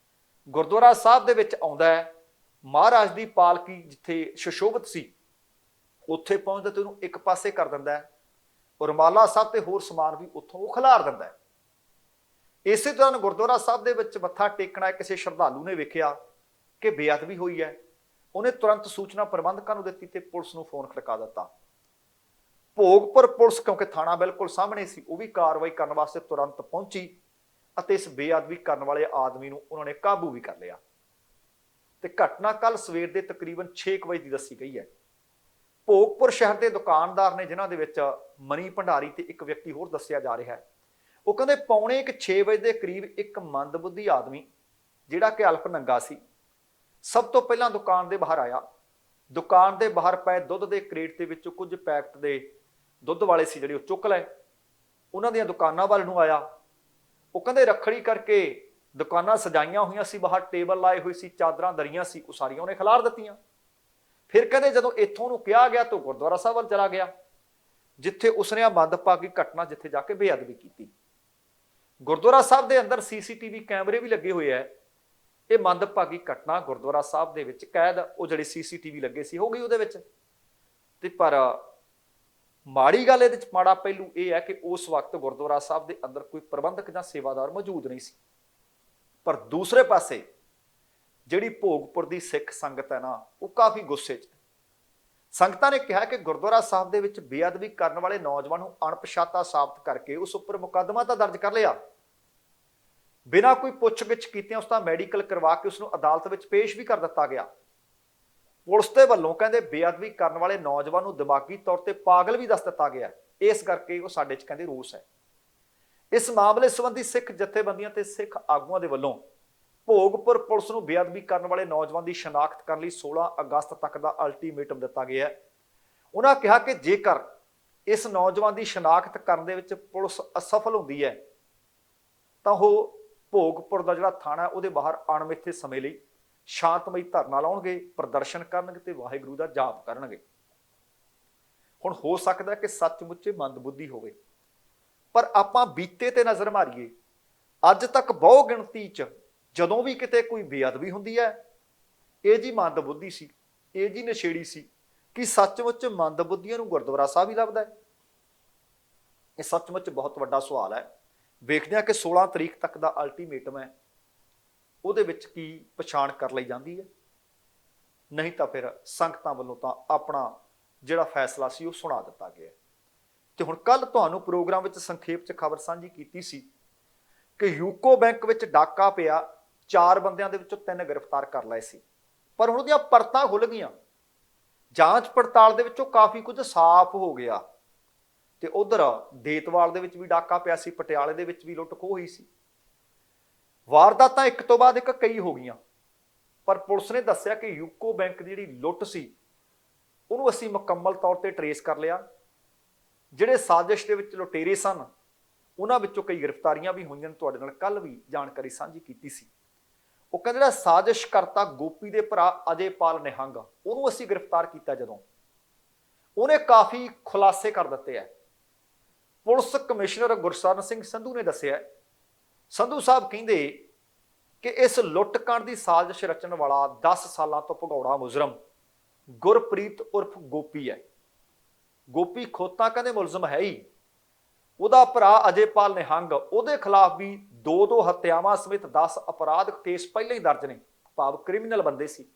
ਗੁਰਦੁਆਰਾ ਸਾਹਿਬ ਦੇ ਵਿੱਚ ਆਉਂਦਾ ਹੈ, ਮਹਾਰਾਜ ਦੀ ਪਾਲਕੀ ਜਿੱਥੇ ਸੁਸ਼ੋਭਿਤ ਸੀ ਉੱਥੇ ਪਹੁੰਚਦਾ ਤੇ ਉਹਨੂੰ ਇੱਕ ਪਾਸੇ ਕਰ ਦਿੰਦਾ ਹੈ। ਰੁਮਾਲਾ ਸਾਹਿਬ ਤੇ ਹੋਰ ਸਮਾਨ ਵੀ ਉੱਥੋਂ ਉਹ ਖਿਲਾਰ ਦਿੰਦਾ ਹੈ। ਇਸੇ ਦੌਰਾਨ ਗੁਰਦੁਆਰਾ ਸਾਹਿਬ ਦੇ ਵਿੱਚ ਮੱਥਾ ਟੇਕਣਾ ਕਿਸੇ ਸ਼ਰਧਾਲੂ ਨੇ ਵੇਖਿਆ ਕਿ ਬੇਅਦਬੀ ਹੋਈ ਹੈ। ਉਹਨੇ ਤੁਰੰਤ ਸੂਚਨਾ ਪ੍ਰਬੰਧਕਾਂ ਨੂੰ ਦਿੱਤੀ ਤੇ ਪੁਲਿਸ ਨੂੰ ਫੋਨ ਖੜਕਾ ਦਿੱਤਾ। ਭੋਗਪੁਰ ਪੁਲਿਸ, ਕਿਉਂਕਿ ਥਾਣਾ ਬਿਲਕੁਲ ਸਾਹਮਣੇ ਸੀ, ਉਹ ਵੀ ਕਾਰਵਾਈ ਕਰਨ ਵਾਸਤੇ ਤੁਰੰਤ ਪਹੁੰਚੀ ਅਤੇ ਇਸ ਬੇਅਦਬੀ ਕਰਨ ਵਾਲੇ ਆਦਮੀ ਨੂੰ ਉਹਨਾਂ ਨੇ ਕਾਬੂ ਵੀ ਕਰ ਲਿਆ। ਤੇ ਘਟਨਾ ਕੱਲ ਸਵੇਰ ਦੇ ਤਕਰੀਬਨ 6 ਵਜੇ ਦੀ ਦੱਸੀ ਗਈ ਹੈ। ਭੋਗਪੁਰ ਸ਼ਹਿਰ ਦੇ ਦੁਕਾਨਦਾਰ ਨੇ, ਜਿਨ੍ਹਾਂ ਦੇ ਵਿੱਚ ਮਨੀ ਭੰਡਾਰੀ ਤੇ ਇੱਕ ਵਿਅਕਤੀ ਹੋਰ ਦੱਸਿਆ ਜਾ ਰਿਹਾ ਹੈ, ਉਹ ਕਹਿੰਦੇ ਪੌਣੇ 6 ਵਜੇ ਦੇ ਕਰੀਬ ਇੱਕ ਮੰਦਬੁੱਧੀ ਆਦਮੀ ਜਿਹੜਾ ਕਿ ਅਲਪ ਨੰਗਾ ਸੀ, ਸਭ ਤੋਂ ਪਹਿਲਾਂ ਦੁਕਾਨ ਦੇ ਬਾਹਰ ਆਇਆ। ਦੁਕਾਨ ਦੇ ਬਾਹਰ ਪਏ ਦੁੱਧ ਦੇ ਕ੍ਰੇਟ ਦੇ ਵਿੱਚੋਂ ਕੁਝ ਪੈਕਟ ਦੇ ਦੁੱਧ ਵਾਲੇ ਸੀ ਜਿਹੜੇ ਉਹ ਚੁੱਕ ਲਏ। ਉਹਨਾਂ ਦੀਆਂ ਦੁਕਾਨਾਂ ਵੱਲ ਨੂੰ ਆਇਆ। ਉਹ ਕਹਿੰਦੇ ਰੱਖੜੀ ਕਰਕੇ ਦੁਕਾਨਾਂ ਸਜਾਈਆਂ ਹੋਈਆਂ ਸੀ, ਬਾਹਰ ਟੇਬਲ ਲਾਏ ਹੋਏ ਸੀ, ਚਾਦਰਾਂ ਦਰੀਆਂ ਸੀ, ਉਹ ਸਾਰੀਆਂ ਉਹਨੇ ਖਿਲਾਰ ਦਿੱਤੀਆਂ। ਫਿਰ ਕਹਿੰਦੇ ਜਦੋਂ ਇੱਥੋਂ ਨੂੰ ਕਿਹਾ ਗਿਆ ਤਾਂ ਗੁਰਦੁਆਰਾ ਸਾਹਿਬ ਵੱਲ ਚਲਾ ਗਿਆ, ਜਿੱਥੇ ਉਸਨੇ ਆ ਮੰਦਭਾਗੀ ਘਟਨਾ, ਜਿੱਥੇ ਜਾ ਕੇ ਬੇਅਦਬੀ ਕੀਤੀ। ਗੁਰਦੁਆਰਾ ਸਾਹਿਬ ਦੇ ਅੰਦਰ ਸੀਸੀਟੀਵੀ ਕੈਮਰੇ ਵੀ ਲੱਗੇ ਹੋਏ ਹੈ। ਇਹ ਮੰਦਭਾਗੀ ਘਟਨਾ ਗੁਰਦੁਆਰਾ ਸਾਹਿਬ ਦੇ ਵਿੱਚ ਕੈਦ, ਉਹ ਜਿਹੜੇ ਸੀਸੀਟੀਵੀ ਲੱਗੇ ਸੀ, ਹੋ ਗਈ ਉਹਦੇ ਵਿੱਚ। ਤੇ ਪਰ ਮਾੜੀ ਗੱਲ ਇਹਦੇ ਚ, ਮਾੜਾ ਪਹਿਲੂ ਇਹ ਹੈ ਕਿ ਉਸ ਵਕਤ ਗੁਰਦੁਆਰਾ ਸਾਹਿਬ ਦੇ ਅੰਦਰ ਕੋਈ ਪ੍ਰਬੰਧਕ ਜਾਂ ਸੇਵਾਦਾਰ ਮੌਜੂਦ ਨਹੀਂ ਸੀ। ਪਰ ਦੂਸਰੇ ਪਾਸੇ ਜਿਹੜੀ ਭੋਗਪੁਰ ਦੀ ਸਿੱਖ ਸੰਗਤ ਹੈ ਨਾ, ਉਹ ਕਾਫੀ ਗੁੱਸੇ 'ਚ। ਸੰਗਤਾਂ ਨੇ ਕਿਹਾ ਕਿ ਗੁਰਦੁਆਰਾ ਸਾਹਿਬ ਦੇ ਵਿੱਚ ਬੇਅਦਬੀ ਕਰਨ ਵਾਲੇ ਨੌਜਵਾਨ ਨੂੰ ਅਣਪਛਾਤਾ ਸਾਬਤ ਕਰਕੇ ਉਸ ਉੱਪਰ ਮੁਕੱਦਮਾ ਤਾਂ ਦਰਜ ਕਰ ਲਿਆ, ਬਿਨਾਂ ਕੋਈ ਪੁੱਛਗਿੱਛ ਕੀਤਿਆਂ ਉਸ ਦਾ ਮੈਡੀਕਲ ਕਰਵਾ ਕੇ ਉਸ ਨੂੰ ਅਦਾਲਤ ਵਿੱਚ ਪੇਸ਼ ਵੀ ਕਰ ਦਿੱਤਾ ਗਿਆ। ਪੁਲਿਸ ਦੇ ਵੱਲੋਂ ਕਹਿੰਦੇ ਬੇਅਦਬੀ ਕਰਨ ਵਾਲੇ ਨੌਜਵਾਨ ਨੂੰ ਦਿਮਾਗੀ ਤੌਰ ਤੇ ਪਾਗਲ ਵੀ ਦੱਸ ਦਿੱਤਾ ਗਿਆ। ਇਸ ਕਰਕੇ ਉਹ ਸਾਡੇ 'ਚ ਕਹਿੰਦੇ ਰੋਸ ਹੈ। ਇਸ ਮਾਮਲੇ ਸੰਬੰਧੀ ਸਿੱਖ ਜਥੇਬੰਦੀਆਂ ਤੇ ਸਿੱਖ ਆਗੂਆਂ ਦੇ ਵੱਲੋਂ ਭੋਗਪੁਰ ਪੁਲਿਸ ਨੂੰ ਬੇਅਦਬੀ ਕਰਨ ਵਾਲੇ ਨੌਜਵਾਨ ਦੀ ਸ਼ਨਾਖਤ ਕਰਨ ਲਈ 16 ਅਗਸਤ ਤੱਕ ਦਾ ਅਲਟੀਮੇਟਮ ਦਿੱਤਾ ਗਿਆ ਹੈ। ਉਹਨਾਂ ਕਿਹਾ ਕਿ ਜੇਕਰ ਇਸ ਨੌਜਵਾਨ ਦੀ ਸ਼ਨਾਖਤ ਕਰਨ ਦੇ ਵਿੱਚ ਪੁਲਿਸ ਅਸਫਲ ਹੁੰਦੀ ਹੈ ਤਾਂ ਉਹ ਭੋਗਪੁਰ ਦਾ ਜਿਹੜਾ ਥਾਣਾ ਉਹਦੇ ਬਾਹਰ ਅਣਮਿੱਥੇ ਸਮੇਂ ਲਈ ਸ਼ਾਂਤਮਈ ਧਰਨਾ ਲਾਉਣਗੇ, ਪ੍ਰਦਰਸ਼ਨ ਕਰਨਗੇ ਤੇ ਵਾਹਿਗੁਰੂ ਦਾ ਜਾਪ ਕਰਨਗੇ। ਹੁਣ ਹੋ ਸਕਦਾ ਕਿ ਸੱਚਮੁੱਚੇ ਮੰਦਬੁੱਧੀ ਹੋਵੇ, ਪਰ ਆਪਾਂ ਬੀਤੇ ਤੇ ਨਜ਼ਰ ਮਾਰੀਏ, ਅੱਜ ਤੱਕ ਬਹੁ ਗਿਣਤੀ 'ਚ ਜਦੋਂ ਵੀ ਕਿਤੇ ਕੋਈ ਬੇਅਦਬੀ ਹੁੰਦੀ ਹੈ, ਇਹ ਜੀ ਮੰਦਬੁੱਧੀ ਸੀ, ਇਹ ਜੀ ਨਸ਼ੇੜੀ ਸੀ। ਕਿ ਸੱਚਮੁੱਚ ਮੰਦਬੁੱਧੀਆਂ ਨੂੰ ਗੁਰਦੁਆਰਾ ਸਾਹਿਬ ਹੀ ਲੱਭਦਾ ਹੈ? ਇਹ ਸੱਚਮੁੱਚ ਬਹੁਤ ਵੱਡਾ ਸਵਾਲ ਹੈ। ਵੇਖਦੇ ਹਾਂ ਕਿ 16 ਤਰੀਕ ਤੱਕ ਦਾ ਅਲਟੀਮੇਟਮ ਹੈ, ਉਹਦੇ ਵਿੱਚ ਕੀ ਪਛਾਣ ਕਰ ਲਈ ਜਾਂਦੀ ਹੈ। ਨਹੀਂ ਤਾਂ ਫਿਰ ਸੰਗਤਾਂ ਵੱਲੋਂ ਤਾਂ ਆਪਣਾ ਜਿਹੜਾ ਫੈਸਲਾ ਸੀ ਉਹ ਸੁਣਾ ਦਿੱਤਾ ਗਿਆ। ਤੇ ਹੁਣ ਕੱਲ ਤੁਹਾਨੂੰ ਪ੍ਰੋਗਰਾਮ ਵਿੱਚ ਸੰਖੇਪ 'ਚ ਖਬਰ ਸਾਂਝੀ ਕੀਤੀ ਸੀ ਕਿ ਯੂਕੋ ਬੈਂਕ ਵਿੱਚ ਡਾਕਾ ਪਿਆ, 4 ਬੰਦਿਆਂ ਦੇ ਵਿੱਚੋਂ 3 ਗ੍ਰਿਫਤਾਰ ਕਰ ਲਏ ਸੀ, ਪਰ ਹੁਣ ਉਹਦੀਆਂ ਪਰਤਾਂ ਖੁੱਲ ਗਈਆਂ। ਜਾਂਚ ਪੜਤਾਲ ਦੇ ਵਿੱਚੋਂ ਕਾਫੀ ਕੁਝ ਸਾਫ਼ ਹੋ ਗਿਆ। ਤੇ ਉਧਰ ਦੇਤਵਾਲ ਦੇ ਵਿੱਚ ਵੀ ਡਾਕਾ ਪਿਆ ਸੀ, ਪਟਿਆਲੇ ਦੇ ਵਿੱਚ ਵੀ ਲੁੱਟ ਖੋਹ ਹੋਈ ਸੀ। ਵਾਰਦਾਤਾਂ ਇੱਕ ਤੋਂ ਬਾਅਦ ਇੱਕ ਕਈ ਹੋ ਗਈਆਂ, ਪਰ ਪੁਲਿਸ ਨੇ ਦੱਸਿਆ ਕਿ ਯੂਕੋ ਬੈਂਕ ਦੀ ਜਿਹੜੀ ਲੁੱਟ ਸੀ ਉਹਨੂੰ ਅਸੀਂ ਮੁਕੰਮਲ ਤੌਰ ਤੇ ਟਰੇਸ ਕਰ ਲਿਆ। ਜਿਹੜੇ ਸਾਜ਼ਿਸ਼ ਦੇ ਵਿੱਚ ਲੁਟੇਰੇ ਸਨ ਉਹਨਾਂ ਵਿੱਚੋਂ ਕਈ ਗ੍ਰਿਫਤਾਰੀਆਂ ਵੀ ਹੋਈਆਂ। ਤੁਹਾਡੇ ਨਾਲ ਕੱਲ ਵੀ ਜਾਣਕਾਰੀ ਸਾਂਝੀ ਕੀਤੀ ਸੀ। ਉਹ ਕਹਿੰਦੇ ਜਿਹੜਾ ਸਾਜ਼ਿਸ਼ ਕਰਤਾ ਗੋਪੀ ਦੇ ਭਰਾ ਅਜੇਪਾਲ ਨਿਹੰਗ, ਉਹਨੂੰ ਅਸੀਂ ਗ੍ਰਿਫਤਾਰ ਕੀਤਾ ਜਦੋਂ ਉਹਨੇ ਕਾਫੀ ਖੁਲਾਸੇ ਕਰ ਦਿੱਤੇ ਹੈ। ਪੁਲਿਸ ਕਮਿਸ਼ਨਰ ਗੁਰਸ਼ਰਨ ਸਿੰਘ ਸੰਧੂ ਨੇ ਦੱਸਿਆ, ਸੰਧੂ ਸਾਹਿਬ ਕਹਿੰਦੇ ਕਿ ਇਸ ਲੁੱਟਕਾਂਡ ਦੀ ਸਾਜ਼ਿਸ਼ ਰਚਣ ਵਾਲਾ 10 ਸਾਲਾਂ ਤੋਂ ਭਗੌੜਾ ਮੁਜਰਮ ਗੁਰਪ੍ਰੀਤ ਉਰਫ ਗੋਪੀ ਹੈ। ਗੋਪੀ ਖੋਤਾ ਕਹਿੰਦੇ ਮੁਲਜ਼ਮ ਹੈ ਹੀ। ਉਹਦਾ ਭਰਾ ਅਜੇਪਾਲ ਨਿਹੰਗ, ਉਹਦੇ ਖਿਲਾਫ ਵੀ 2 ਹੱਤਿਆਵਾਂ ਸਮੇਤ 10 ਅਪਰਾਧਕ ਕੇਸ ਪਹਿਲਾਂ ਹੀ ਦਰਜ ਨੇ, ਭਾਵ ਕ੍ਰਿਮੀਨਲ ਬੰਦੇ ਸੀ।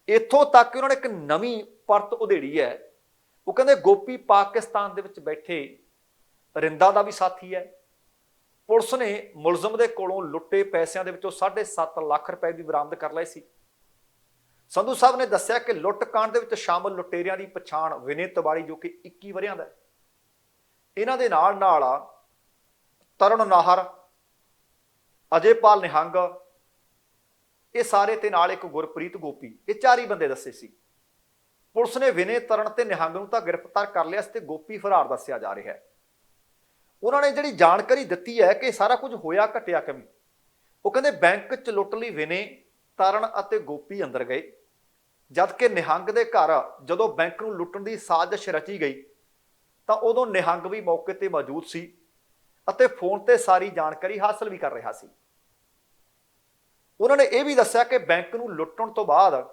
ਇੱਥੋਂ ਤੱਕ ਉਹਨਾਂ ਨੇ ਇੱਕ ਨਵੀਂ ਪਰਤ ਉਧੇੜੀ ਹੈ। ਉਹ ਕਹਿੰਦੇ ਗੋਪੀ ਪਾਕਿਸਤਾਨ ਦੇ ਵਿੱਚ ਬੈਠੇ ਰਿੰਦਾ ਦਾ ਵੀ ਸਾਥੀ ਹੈ। ਪੁਲਿਸ ਨੇ ਮੁਲਜ਼ਮ ਦੇ ਕੋਲੋਂ ਲੁੱਟੇ ਪੈਸਿਆਂ ਦੇ ਵਿੱਚੋਂ 7.5 ਲੱਖ ਰੁਪਏ ਵੀ ਬਰਾਮਦ ਕਰ ਲਏ ਸੀ। ਸੰਧੂ ਸਾਹਿਬ ਨੇ ਦੱਸਿਆ ਕਿ ਲੁੱਟ ਕਾਂਡ ਦੇ ਵਿੱਚ ਸ਼ਾਮਲ ਲੁਟੇਰਿਆਂ ਦੀ ਪਛਾਣ ਵਿਨੇ ਤਿਵਾੜੀ, ਜੋ ਕਿ 21 ਵਰਿਆਂ ਦਾ, ਇਹਨਾਂ ਦੇ ਨਾਲ ਤਰਨ ਨਾਹਰ, ਅਜੇਪਾਲ ਨਿਹੰਗ, ਇਹ ਸਾਰੇ ਤੇ ਨਾਲ ਇੱਕ ਗੁਰਪ੍ਰੀਤ ਗੋਪੀ, ਇਹ 4 ਹੀ ਬੰਦੇ ਦੱਸੇ ਸੀ। ਪੁਲਿਸ ਨੇ ਵਿਨੇ, ਤਰਨ ਤੇ ਨਿਹੰਗ ਨੂੰ ਤਾਂ ਗ੍ਰਿਫਤਾਰ ਕਰ ਲਿਆ ਤੇ ਗੋਪੀ ਫਰਾਰ ਦੱਸਿਆ ਜਾ ਰਿਹਾ ਹੈ। ਉਹਨਾਂ ਨੇ ਜਿਹੜੀ ਜਾਣਕਾਰੀ ਦਿੱਤੀ ਹੈ ਕਿ ਸਾਰਾ ਕੁਝ ਹੋਇਆ ਘਟਿਆ ਕਿਵੇਂ। ਉਹ ਕਹਿੰਦੇ ਬੈਂਕ 'ਚ ਲੁੱਟ ਲਈ ਵਿਨੇ ਤਰਨ ਅਤੇ ਗੋਪੀ ਅੰਦਰ ਗਏ, ਜਦ ਕਿ ਨਿਹੰਗ ਦੇ ਘਰ ਜਦੋਂ ਬੈਂਕ ਨੂੰ ਲੁੱਟਣ ਦੀ ਸਾਜ਼ਿਸ਼ ਰਚੀ ਗਈ ਤਾਂ ਉਦੋਂ ਨਿਹੰਗ ਵੀ ਮੌਕੇ ਤੇ ਮੌਜੂਦ ਸੀ ਅਤੇ ਫੋਨ ਤੇ ਸਾਰੀ ਜਾਣਕਾਰੀ ਹਾਸਲ ਵੀ ਕਰ ਰਿਹਾ ਸੀ। ਉਹਨਾਂ ਨੇ ਇਹ ਵੀ ਦੱਸਿਆ ਕਿ ਬੈਂਕ ਨੂੰ ਲੁੱਟਣ ਤੋਂ ਬਾਅਦ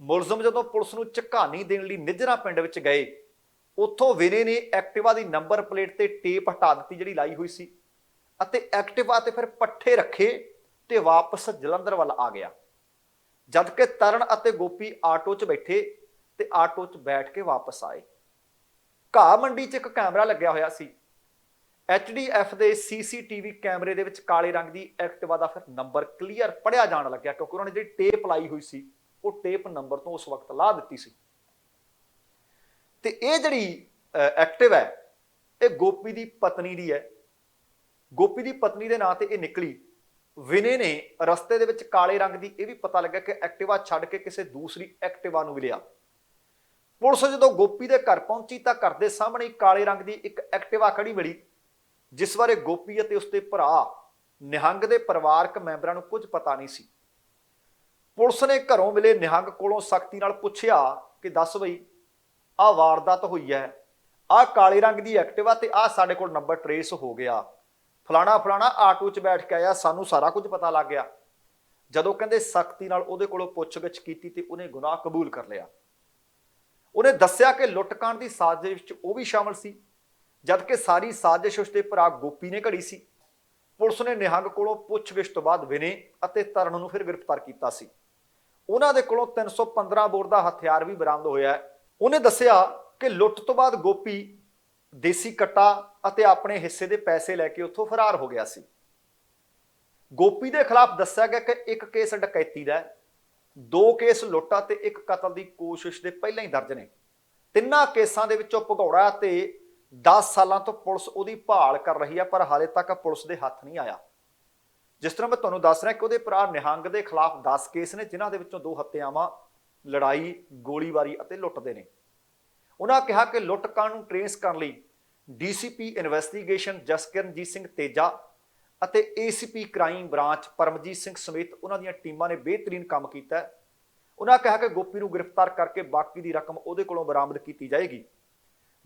ਮੁਲਜ਼ਮ ਜਦੋਂ ਪੁਲਿਸ ਨੂੰ ਝਕਾਨੀ ਦੇਣ ਲਈ ਨਿੱਜਰਾ ਪਿੰਡ ਵਿੱਚ ਗਏ, ਉੱਥੋਂ ਵਿਨੇ ਨੇ ਐਕਟਿਵਾ ਦੀ ਨੰਬਰ ਪਲੇਟ ਤੇ ਟੇਪ ਹਟਾ ਦਿੱਤੀ ਜਿਹੜੀ ਲਾਈ ਹੋਈ ਸੀ, ਅਤੇ ਐਕਟਿਵਾ ਤੇ ਫਿਰ ਪੱਠੇ ਰੱਖੇ ਤੇ ਵਾਪਸ ਜਲੰਧਰ ਵੱਲ ਆ ਗਿਆ। ਜਦ ਕਿ ਤਰਨ ਅਤੇ ਗੋਪੀ ਆਟੋ 'ਚ ਬੈਠੇ ਤੇ ਆਟੋ 'ਚ ਬੈਠ ਕੇ ਵਾਪਸ ਆਏ। ਘਾਹ ਮੰਡੀ 'ਚ ਇੱਕ ਕੈਮਰਾ ਲੱਗਿਆ ਹੋਇਆ ਸੀ। HDF ਦੇ CCTV ਕੈਮਰੇ ਦੇ ਵਿੱਚ ਕਾਲੇ ਰੰਗ ਦੀ ਐਕਟਿਵਾ ਦਾ ਫਿਰ ਨੰਬਰ ਕਲੀਅਰ ਪੜਿਆ ਜਾਣ ਲੱਗਿਆ, ਕਿਉਂਕਿ ਉਹਨਾਂ ਨੇ ਜਿਹੜੀ ਟੇਪ ਲਾਈ ਹੋਈ ਸੀ ਉਹ ਟੇਪ ਨੰਬਰ ਤੋਂ ਉਸ ਵਕਤ ਲਾ ਦਿੱਤੀ ਸੀ। ਤੇ ਇਹ ਜਿਹੜੀ ਐਕਟਿਵ ਹੈ ਇਹ ਗੋਪੀ ਦੀ ਪਤਨੀ ਦੀ ਹੈ। ਗੋਪੀ ਦੀ ਪਤਨੀ ਦੇ ਨਾਂ ਤੇ ਇਹ ਨਿਕਲੀ। ਵਿਨੇ ਨੇ ਰਸਤੇ ਦੇ ਵਿੱਚ ਕਾਲੇ ਰੰਗ ਦੀ ਇਹ ਵੀ ਪਤਾ ਲੱਗਾ ਕਿ ਐਕਟਿਵਾ ਛੱਡ ਕੇ ਕਿਸੇ ਦੂਸਰੀ ਐਕਟਿਵਾ ਨੂੰ ਮਿਲਿਆ। ਪੁਲਿਸ ਜਦੋਂ ਗੋਪੀ ਦੇ ਘਰ ਪਹੁੰਚੀ ਤਾਂ ਘਰ ਦੇ ਸਾਹਮਣੇ ਕਾਲੇ ਰੰਗ ਦੀ ਇੱਕ ਐਕਟਿਵਾ ਖੜੀ ਮਿਲੀ, ਜਿਸ ਬਾਰੇ ਗੋਪੀ ਅਤੇ ਉਸਦੇ ਭਰਾ ਨਿਹੰਗ ਦੇ ਪਰਿਵਾਰਕ ਮੈਂਬਰਾਂ ਨੂੰ ਕੁਝ ਪਤਾ ਨਹੀਂ ਸੀ। ਪੁਲਿਸ ਨੇ ਘਰੋਂ ਮਿਲੇ ਨਿਹੰਗ ਕੋਲੋਂ ਸਖਤੀ ਨਾਲ ਪੁੱਛਿਆ ਕਿ ਦੱਸ ਬਈ ਆਹ ਵਾਰਦਾਤ ਹੋਈ ਹੈ, ਆਹ ਕਾਲੇ ਰੰਗ ਦੀ ਐਕਟਿਵਾ ਤੇ ਆਹ ਸਾਡੇ ਕੋਲ ਨੰਬਰ ਟਰੇਸ ਹੋ ਗਿਆ, ਫਲਾਣਾ ਫਲਾਣਾ ਆਟੋ 'ਚ ਬੈਠ ਕੇ ਆਇਆ, ਸਾਨੂੰ ਸਾਰਾ ਕੁਝ ਪਤਾ ਲੱਗ ਗਿਆ। ਜਦੋਂ ਕਹਿੰਦੇ ਸਖਤੀ ਨਾਲ ਉਹਦੇ ਕੋਲੋਂ ਪੁੱਛਗਿੱਛ ਕੀਤੀ ਤੇ ਉਹਨੇ ਗੁਨਾਹ ਕਬੂਲ ਕਰ ਲਿਆ। ਉਹਨੇ ਦੱਸਿਆ ਕਿ ਲੁੱਟਕਾਂਡ ਦੀ ਸਾਜ਼ਿਸ਼ ਵਿੱਚ ਉਹ ਵੀ ਸ਼ਾਮਲ ਸੀ, ਜਦਕਿ ਸਾਰੀ ਸਾਜ਼ਿਸ਼ ਉਸਦੇ ਭਰਾ ਗੋਪੀ ਨੇ ਘੜੀ ਸੀ। ਪੁਲਿਸ ਨੇ ਨਿਹੰਗ ਕੋਲੋਂ ਪੁੱਛਗਿੱਛ ਤੋਂ ਬਾਅਦ ਵਿਨੇ ਅਤੇ ਤਰਨ ਨੂੰ ਫਿਰ ਗ੍ਰਿਫਤਾਰ ਕੀਤਾ ਸੀ। ਉਹਨਾਂ ਦੇ ਕੋਲੋਂ 315 ਬੋਰ ਦਾ ਹਥਿਆਰ ਵੀ ਬਰਾਮਦ ਹੋਇਆ ਹੈ। ਉਹਨੇ ਦੱਸਿਆ ਕਿ ਲੁੱਟ ਤੋਂ ਬਾਅਦ ਗੋਪੀ ਦੇਸੀ ਕੱਟਾ ਅਤੇ ਆਪਣੇ ਹਿੱਸੇ ਦੇ ਪੈਸੇ ਲੈ ਕੇ ਉੱਥੋਂ ਫਰਾਰ ਹੋ ਗਿਆ ਸੀ। ਗੋਪੀ ਦੇ ਖਿਲਾਫ ਦੱਸਿਆ ਗਿਆ ਕਿ ਇੱਕ ਕੇਸ ਡਕੈਤੀ ਦਾ, 2 ਕੇਸ ਲੁੱਟਾ ਤੇ 1 ਕਤਲ ਦੀ ਕੋਸ਼ਿਸ਼ ਦੇ ਪਹਿਲਾਂ ਹੀ ਦਰਜ ਨੇ। ਤਿੰਨਾਂ ਕੇਸਾਂ ਦੇ ਵਿੱਚੋਂ ਭਗੌੜਾ ਤੇ 10 ਸਾਲਾਂ ਤੋਂ ਪੁਲਿਸ ਉਹਦੀ ਭਾਲ ਕਰ ਰਹੀ ਹੈ, ਪਰ ਹਾਲੇ ਤੱਕ ਪੁਲਿਸ ਦੇ ਹੱਥ ਨਹੀਂ ਆਇਆ। ਜਿਸ ਤਰ੍ਹਾਂ ਮੈਂ ਤੁਹਾਨੂੰ ਦੱਸ ਰਿਹਾ ਕਿ ਉਹਦੇ ਭਰਾ ਨਿਹੰਗ ਦੇ ਖਿਲਾਫ 10 ਕੇਸ ਨੇ, ਜਿਨ੍ਹਾਂ ਦੇ ਵਿੱਚੋਂ 2 ਹੱਤਿਆਵਾਂ, ਲੜਾਈ, ਗੋਲੀਬਾਰੀ ਅਤੇ ਲੁੱਟ ਦੇ ਨੇ। ਉਹਨਾਂ ਕਿਹਾ ਕਿ ਲੁੱਟ ਕਾਂਡ ਨੂੰ ਟ੍ਰੇਸ ਕਰਨ ਲਈ DCP ਇਨਵੈਸਟੀਗੇਸ਼ਨ ਜਸਕਿਰਨਜੀਤ ਸਿੰਘ ਤੇਜਾ ਅਤੇ ACP crime branch Paramjit Singh ਸਮੇਤ ਉਹਨਾਂ ਦੀਆਂ ਟੀਮਾਂ ਨੇ ਬਿਹਤਰੀਨ ਕੰਮ ਕੀਤਾ। ਉਹਨਾਂ ਕਿਹਾ ਕਿ ਗੋਪੀ ਨੂੰ ਗ੍ਰਿਫਤਾਰ ਕਰਕੇ ਬਾਕੀ ਦੀ ਰਕਮ ਉਹਦੇ ਕੋਲੋਂ ਬਰਾਮਦ ਕੀਤੀ ਜਾਏਗੀ,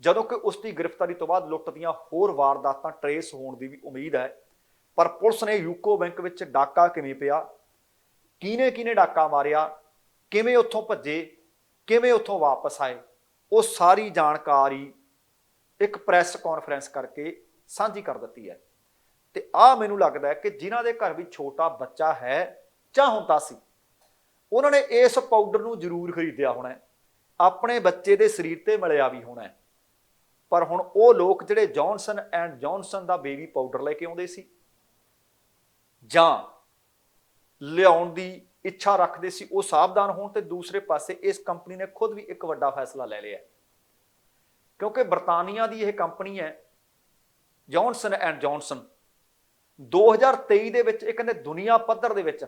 ਜਦੋਂ ਕਿ ਉਸ ਦੀ ਗ੍ਰਿਫਤਾਰੀ ਤੋਂ ਬਾਅਦ ਲੁੱਟ ਦੀਆਂ ਹੋਰ ਵਾਰਦਾਤਾਂ ਟ੍ਰੇਸ ਹੋਣ ਦੀ ਵੀ ਉਮੀਦ ਹੈ। ਪਰ ਪੁਲਿਸ ਨੇ ਯੂਕੋ ਬੈਂਕ ਵਿੱਚ ਡਾਕਾ ਕਿਵੇਂ ਪਿਆ, ਕਿਹਨੇ ਡਾਕਾ ਮਾਰਿਆ, ਕਿਵੇਂ ਉੱਥੋਂ ਭੱਜੇ, ਕਿਵੇਂ ਉੱਥੋਂ ਵਾਪਸ ਆਏ, ਉਹ ਸਾਰੀ ਜਾਣਕਾਰੀ ਇੱਕ ਪ੍ਰੈਸ ਕਾਨਫਰੰਸ ਕਰਕੇ ਸਾਂਝੀ ਕਰ ਦਿੱਤੀ ਹੈ। ਤੇ ਆਹ ਮੈਨੂੰ ਲੱਗਦਾ ਹੈ ਕਿ ਜਿਨ੍ਹਾਂ ਦੇ ਘਰ ਵੀ ਛੋਟਾ ਬੱਚਾ ਹੈ ਜਾਂ ਹੁੰਦਾ ਸੀ, ਉਹਨਾਂ ਨੇ ਇਸ ਪਾਊਡਰ ਨੂੰ ਜ਼ਰੂਰ ਖਰੀਦਿਆ ਹੋਣਾ, ਆਪਣੇ ਬੱਚੇ ਦੇ ਸਰੀਰ ਤੇ ਮਲਿਆ ਵੀ ਹੋਣਾ। ਪਰ ਹੁਣ ਉਹ ਲੋਕ ਜਿਹੜੇ Johnson and Johnson the baby powder ਲੈ ਕੇ ਆਉਂਦੇ ਸੀ ਜਾਂ ਲਿਆਉਣ ਦੀ ਇੱਛਾ ਰੱਖਦੇ ਸੀ, ਉਹ ਸਾਵਧਾਨ ਹੋਣ। ਤੇ ਦੂਸਰੇ ਪਾਸੇ ਇਸ ਕੰਪਨੀ ਨੇ ਖੁਦ ਵੀ ਇੱਕ ਵੱਡਾ ਫੈਸਲਾ ਲੈ ਲਿਆ, ਕਿਉਂਕਿ ਬਰਤਾਨੀਆ ਦੀ ਇਹ ਕੰਪਨੀ ਹੈ ਜੌਨਸਨ ਐਂਡ ਜੌਨਸਨ। 2023 ਦੇ ਵਿੱਚ ਇਹ ਕਹਿੰਦੇ ਦੁਨੀਆ ਪੱਧਰ ਦੇ ਵਿੱਚ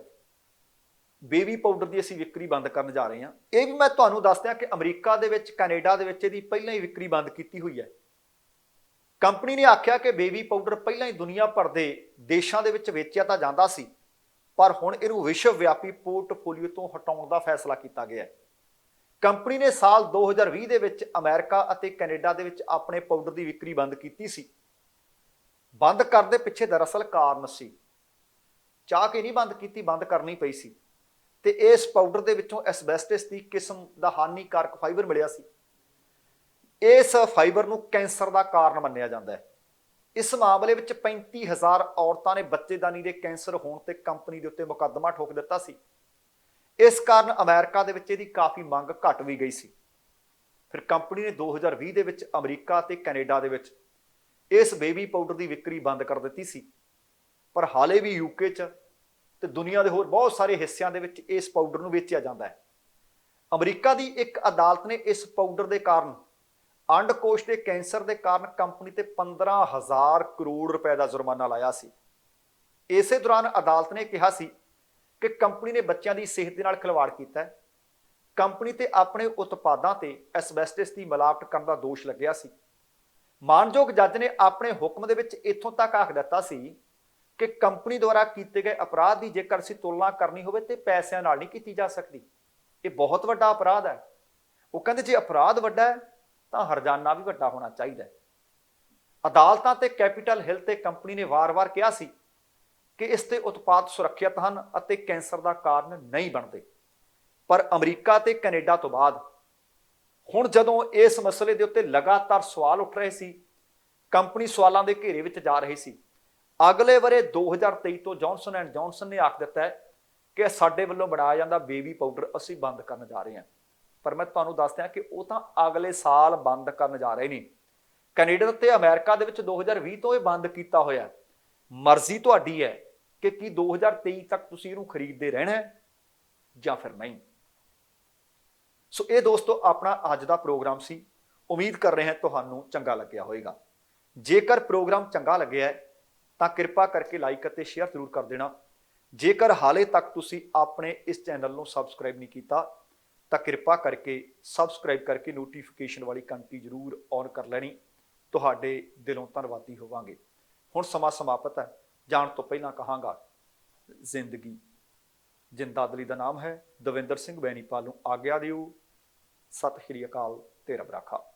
ਬੇਬੀ ਪਾਊਡਰ ਦੀ ਅਸੀਂ ਵਿਕਰੀ ਬੰਦ ਕਰਨ ਜਾ ਰਹੇ ਹਾਂ। ਇਹ ਵੀ ਮੈਂ ਤੁਹਾਨੂੰ ਦੱਸ ਦਿਆਂ ਕਿ ਅਮਰੀਕਾ ਦੇ ਵਿੱਚ, ਕੈਨੇਡਾ ਦੇ ਵਿੱਚ ਇਹਦੀ ਪਹਿਲਾਂ ਹੀ ਵਿਕਰੀ ਬੰਦ ਕੀਤੀ ਹੋਈ ਹੈ। ਕੰਪਨੀ ਨੇ ਆਖਿਆ ਕਿ ਬੇਬੀ ਪਾਊਡਰ ਪਹਿਲਾਂ ਹੀ ਦੁਨੀਆ ਭਰ ਦੇ ਦੇਸ਼ਾਂ ਦੇ ਵਿੱਚ ਵੇਚਿਆ ਤਾਂ ਜਾਂਦਾ ਸੀ, ਪਰ ਹੁਣ ਇਹਨੂੰ ਵਿਸ਼ਵ ਵਿਆਪੀ ਪੋਰਟਫੋਲੀਓ ਤੋਂ ਹਟਾਉਣ ਦਾ ਫੈਸਲਾ ਕੀਤਾ ਗਿਆ ਹੈ। ਕੰਪਨੀ ਨੇ ਸਾਲ 2020 ਦੇ ਵਿੱਚ ਅਮਰੀਕਾ ਅਤੇ ਕੈਨੇਡਾ ਦੇ ਵਿੱਚ ਆਪਣੇ ਪਾਊਡਰ ਦੀ ਵਿਕਰੀ ਬੰਦ ਕੀਤੀ ਸੀ। ਬੰਦ ਕਰਨ ਦੇ ਪਿੱਛੇ ਦਰਅਸਲ ਕਾਰਨ ਸੀ, ਚਾਹ ਕੇ ਨਹੀਂ ਬੰਦ ਕੀਤੀ, ਬੰਦ ਕਰਨੀ ਪਈ ਸੀ। ਤੇ ਇਸ ਪਾਊਡਰ ਦੇ ਵਿੱਚੋਂ ਐਸਬੈਸਟਸ ਦੀ ਕਿਸਮ ਦਾ ਹਾਨੀਕਾਰਕ ਫਾਈਬਰ ਮਿਲਿਆ ਸੀ। ਇਸ ਫਾਈਬਰ ਨੂੰ ਕੈਂਸਰ ਦਾ ਕਾਰਨ ਮੰਨਿਆ ਜਾਂਦਾ ਹੈ। ਇਸ ਮਾਮਲੇ ਵਿੱਚ 35,000 ਔਰਤਾਂ ਨੇ ਬੱਚੇਦਾਨੀ ਦੇ ਕੈਂਸਰ ਹੋਣ ਤੇ ਕੰਪਨੀ ਦੇ ਉੱਤੇ ਮੁਕੱਦਮਾ ਠੋਕ ਦਿੱਤਾ ਸੀ। ਇਸ ਕਾਰਨ ਅਮਰੀਕਾ ਦੇ ਵਿੱਚ ਇਹਦੀ ਕਾਫੀ ਮੰਗ ਘਟ ਵੀ ਗਈ ਸੀ। ਫਿਰ ਕੰਪਨੀ ਨੇ 2020 ਦੇ ਵਿੱਚ ਅਮਰੀਕਾ ਤੇ ਕੈਨੇਡਾ ਦੇ ਵਿੱਚ ਇਸ ਬੇਬੀ ਪਾਊਡਰ ਦੀ ਵਿਕਰੀ ਬੰਦ ਕਰ ਦਿੱਤੀ ਸੀ। ਪਰ ਹਾਲੇ ਵੀ UK 'ਚ ਤੇ ਦੁਨੀਆ ਦੇ ਹੋਰ ਬਹੁਤ ਸਾਰੇ ਹਿੱਸਿਆਂ ਦੇ ਵਿੱਚ ਇਸ ਪਾਊਡਰ ਨੂੰ ਵੇਚਿਆ ਜਾਂਦਾ ਹੈ। ਅਮਰੀਕਾ ਦੀ ਇੱਕ ਅਦਾਲਤ ਨੇ ਇਸ ਪਾਊਡਰ ਦੇ ਕਾਰਨ, ਅੰਡਕੋਸ਼ ਦੇ ਕੈਂਸਰ ਦੇ ਕਾਰਨ ਕੰਪਨੀ ਤੇ 15,000 ਕਰੋੜ ਰੁਪਏ ਦਾ ਜੁਰਮਾਨਾ ਲਾਇਆ ਸੀ। ਇਸੇ ਦੌਰਾਨ ਅਦਾਲਤ ਨੇ ਕਿਹਾ ਸੀ ਕਿ ਕੰਪਨੀ ਨੇ ਬੱਚਿਆਂ ਦੀ ਸਿਹਤ ਦੇ ਨਾਲ ਖਿਲਵਾੜ ਕੀਤਾ ਹੈ। ਕੰਪਨੀ ਤੇ ਆਪਣੇ ਉਤਪਾਦਾਂ ਤੇ ਐਸਬੈਸਟਸ ਦੀ ਮਿਲਾਵਟ ਕਰਨ ਦਾ ਦੋਸ਼ ਲੱਗਿਆ ਸੀ। ਮਾਨਯੋਗ ਜੱਜ ਨੇ ਆਪਣੇ ਹੁਕਮ ਦੇ ਵਿੱਚ ਇੱਥੋਂ ਤੱਕ ਆਖ ਦਿੱਤਾ ਸੀ ਕਿ ਕੰਪਨੀ ਦੁਆਰਾ ਕੀਤੇ ਗਏ ਅਪਰਾਧ ਦੀ ਜੇਕਰ ਅਸੀਂ ਤੁਲਨਾ ਕਰਨੀ ਹੋਵੇ ਤੇ ਪੈਸਿਆਂ ਨਾਲ ਨਹੀਂ ਕੀਤੀ ਜਾ ਸਕਦੀ। ਇਹ ਬਹੁਤ ਵੱਡਾ ਅਪਰਾਧ ਹੈ। ਉਹ ਕਹਿੰਦੇ ਜੇ ਅਪਰਾਧ ਵੱਡਾ ਹੈ ਤਾਂ ਹਰਜਾਨਾ ਵੀ ਵੱਡਾ ਹੋਣਾ ਚਾਹੀਦਾ ਹੈ। ਅਦਾਲਤਾਂ ਤੇ ਕੈਪੀਟਲ ਹਿੱਲ ਤੇ ਕੰਪਨੀ ਨੇ ਵਾਰ-ਵਾਰ ਕਿਹਾ ਸੀ ਕਿ ਇਸ ਦੇ ਉਤਪਾਦ ਸੁਰੱਖਿਅਤ ਹਨ ਅਤੇ ਕੈਂਸਰ ਦਾ ਕਾਰਨ ਨਹੀਂ ਬਣਦੇ। ਪਰ ਅਮਰੀਕਾ ਤੇ ਕੈਨੇਡਾ ਤੋਂ ਬਾਅਦ ਹੁਣ ਜਦੋਂ ਇਸ ਮਸਲੇ ਦੇ ਉੱਤੇ ਲਗਾਤਾਰ ਸਵਾਲ ਉੱਠ ਰਹੇ ਸੀ, ਕੰਪਨੀ ਸਵਾਲਾਂ ਦੇ ਘੇਰੇ ਵਿੱਚ ਜਾ ਰਹੀ ਸੀ। ਅਗਲੇ ਵਰੇ 2023 ਤੋਂ ਜੌਨਸਨ ਐਂਡ ਜੌਨਸਨ ਨੇ ਆਖ ਦਿੱਤਾ ਹੈ ਕਿ ਸਾਡੇ ਵੱਲੋਂ ਬਣਾਇਆ ਜਾਂਦਾ ਬੇਬੀ ਪਾਊਡਰ ਅਸੀਂ ਬੰਦ ਕਰਨ ਜਾ ਰਹੇ ਹਾਂ। ਪਰ ਮੈਂ ਤੁਹਾਨੂੰ ਦੱਸ ਦਿਆਂ ਕਿ ਉਹ ਤਾਂ ਅਗਲੇ ਸਾਲ ਬੰਦ ਕਰਨ ਜਾ ਰਹੇ ਨੇ। ਕੈਨੇਡਾ ਤੇ ਅਮਰੀਕਾ ਦੇ ਵਿੱਚ 2020 ਤੋਂ ਇਹ ਬੰਦ ਕੀਤਾ ਹੋਇਆ। ਮਰਜ਼ੀ ਤੁਹਾਡੀ ਹੈ ਕਿ ਕੀ 2023 ਤੱਕ ਤੁਸੀਂ ਇਹਨੂੰ ਖਰੀਦਦੇ ਰਹਿਣਾ ਹੈ ਜਾਂ ਫਿਰ ਨਹੀਂ। ਸੋ ਇਹ ਦੋਸਤੋ ਆਪਣਾ ਅੱਜ ਦਾ ਪ੍ਰੋਗਰਾਮ ਸੀ। ਉਮੀਦ ਕਰ ਰਹੇ ਹਾਂ ਤੁਹਾਨੂੰ ਚੰਗਾ ਲੱਗਿਆ ਹੋਵੇਗਾ। ਜੇਕਰ ਪ੍ਰੋਗਰਾਮ ਚੰਗਾ ਲੱਗਿਆ ਹੈ ਤਾਂ ਕਿਰਪਾ ਕਰਕੇ ਲਾਈਕ ਅਤੇ ਸ਼ੇਅਰ ਜ਼ਰੂਰ ਕਰ ਦੇਣਾ। ਜੇਕਰ ਹਾਲੇ ਤੱਕ ਤੁਸੀਂ ਆਪਣੇ ਇਸ ਚੈਨਲ ਨੂੰ ਸਬਸਕ੍ਰਾਈਬ ਨਹੀਂ ਕੀਤਾ ਤਾਂ ਕਿਰਪਾ ਕਰਕੇ ਸਬਸਕ੍ਰਾਈਬ ਕਰਕੇ ਨੋਟੀਫਿਕੇਸ਼ਨ ਵਾਲੀ ਘੰਟੀ ਜ਼ਰੂਰ ਔਨ ਕਰ ਲੈਣੀ। ਤੁਹਾਡੇ ਦਿਲੋਂ ਧੰਨਵਾਦੀ ਹੋਵਾਂਗੇ। ਹੁਣ ਸਮਾਂ ਸਮਾਪਤ ਹੈ। ਜਾਣ ਤੋਂ ਪਹਿਲਾਂ ਕਹਾਂਗਾ, ਜ਼ਿੰਦਗੀ ਜਿੰਦਾਦਲੀ ਦਾ ਨਾਮ ਹੈ। ਦਵਿੰਦਰ ਸਿੰਘ ਬੈਣੀਪਾਲ ਨੂੰ ਆਗਿਆ ਦਿਓ। ਸਤਿ ਸ਼੍ਰੀ ਅਕਾਲ ਤੇ ਰੱਬ ਰਾਖਾ।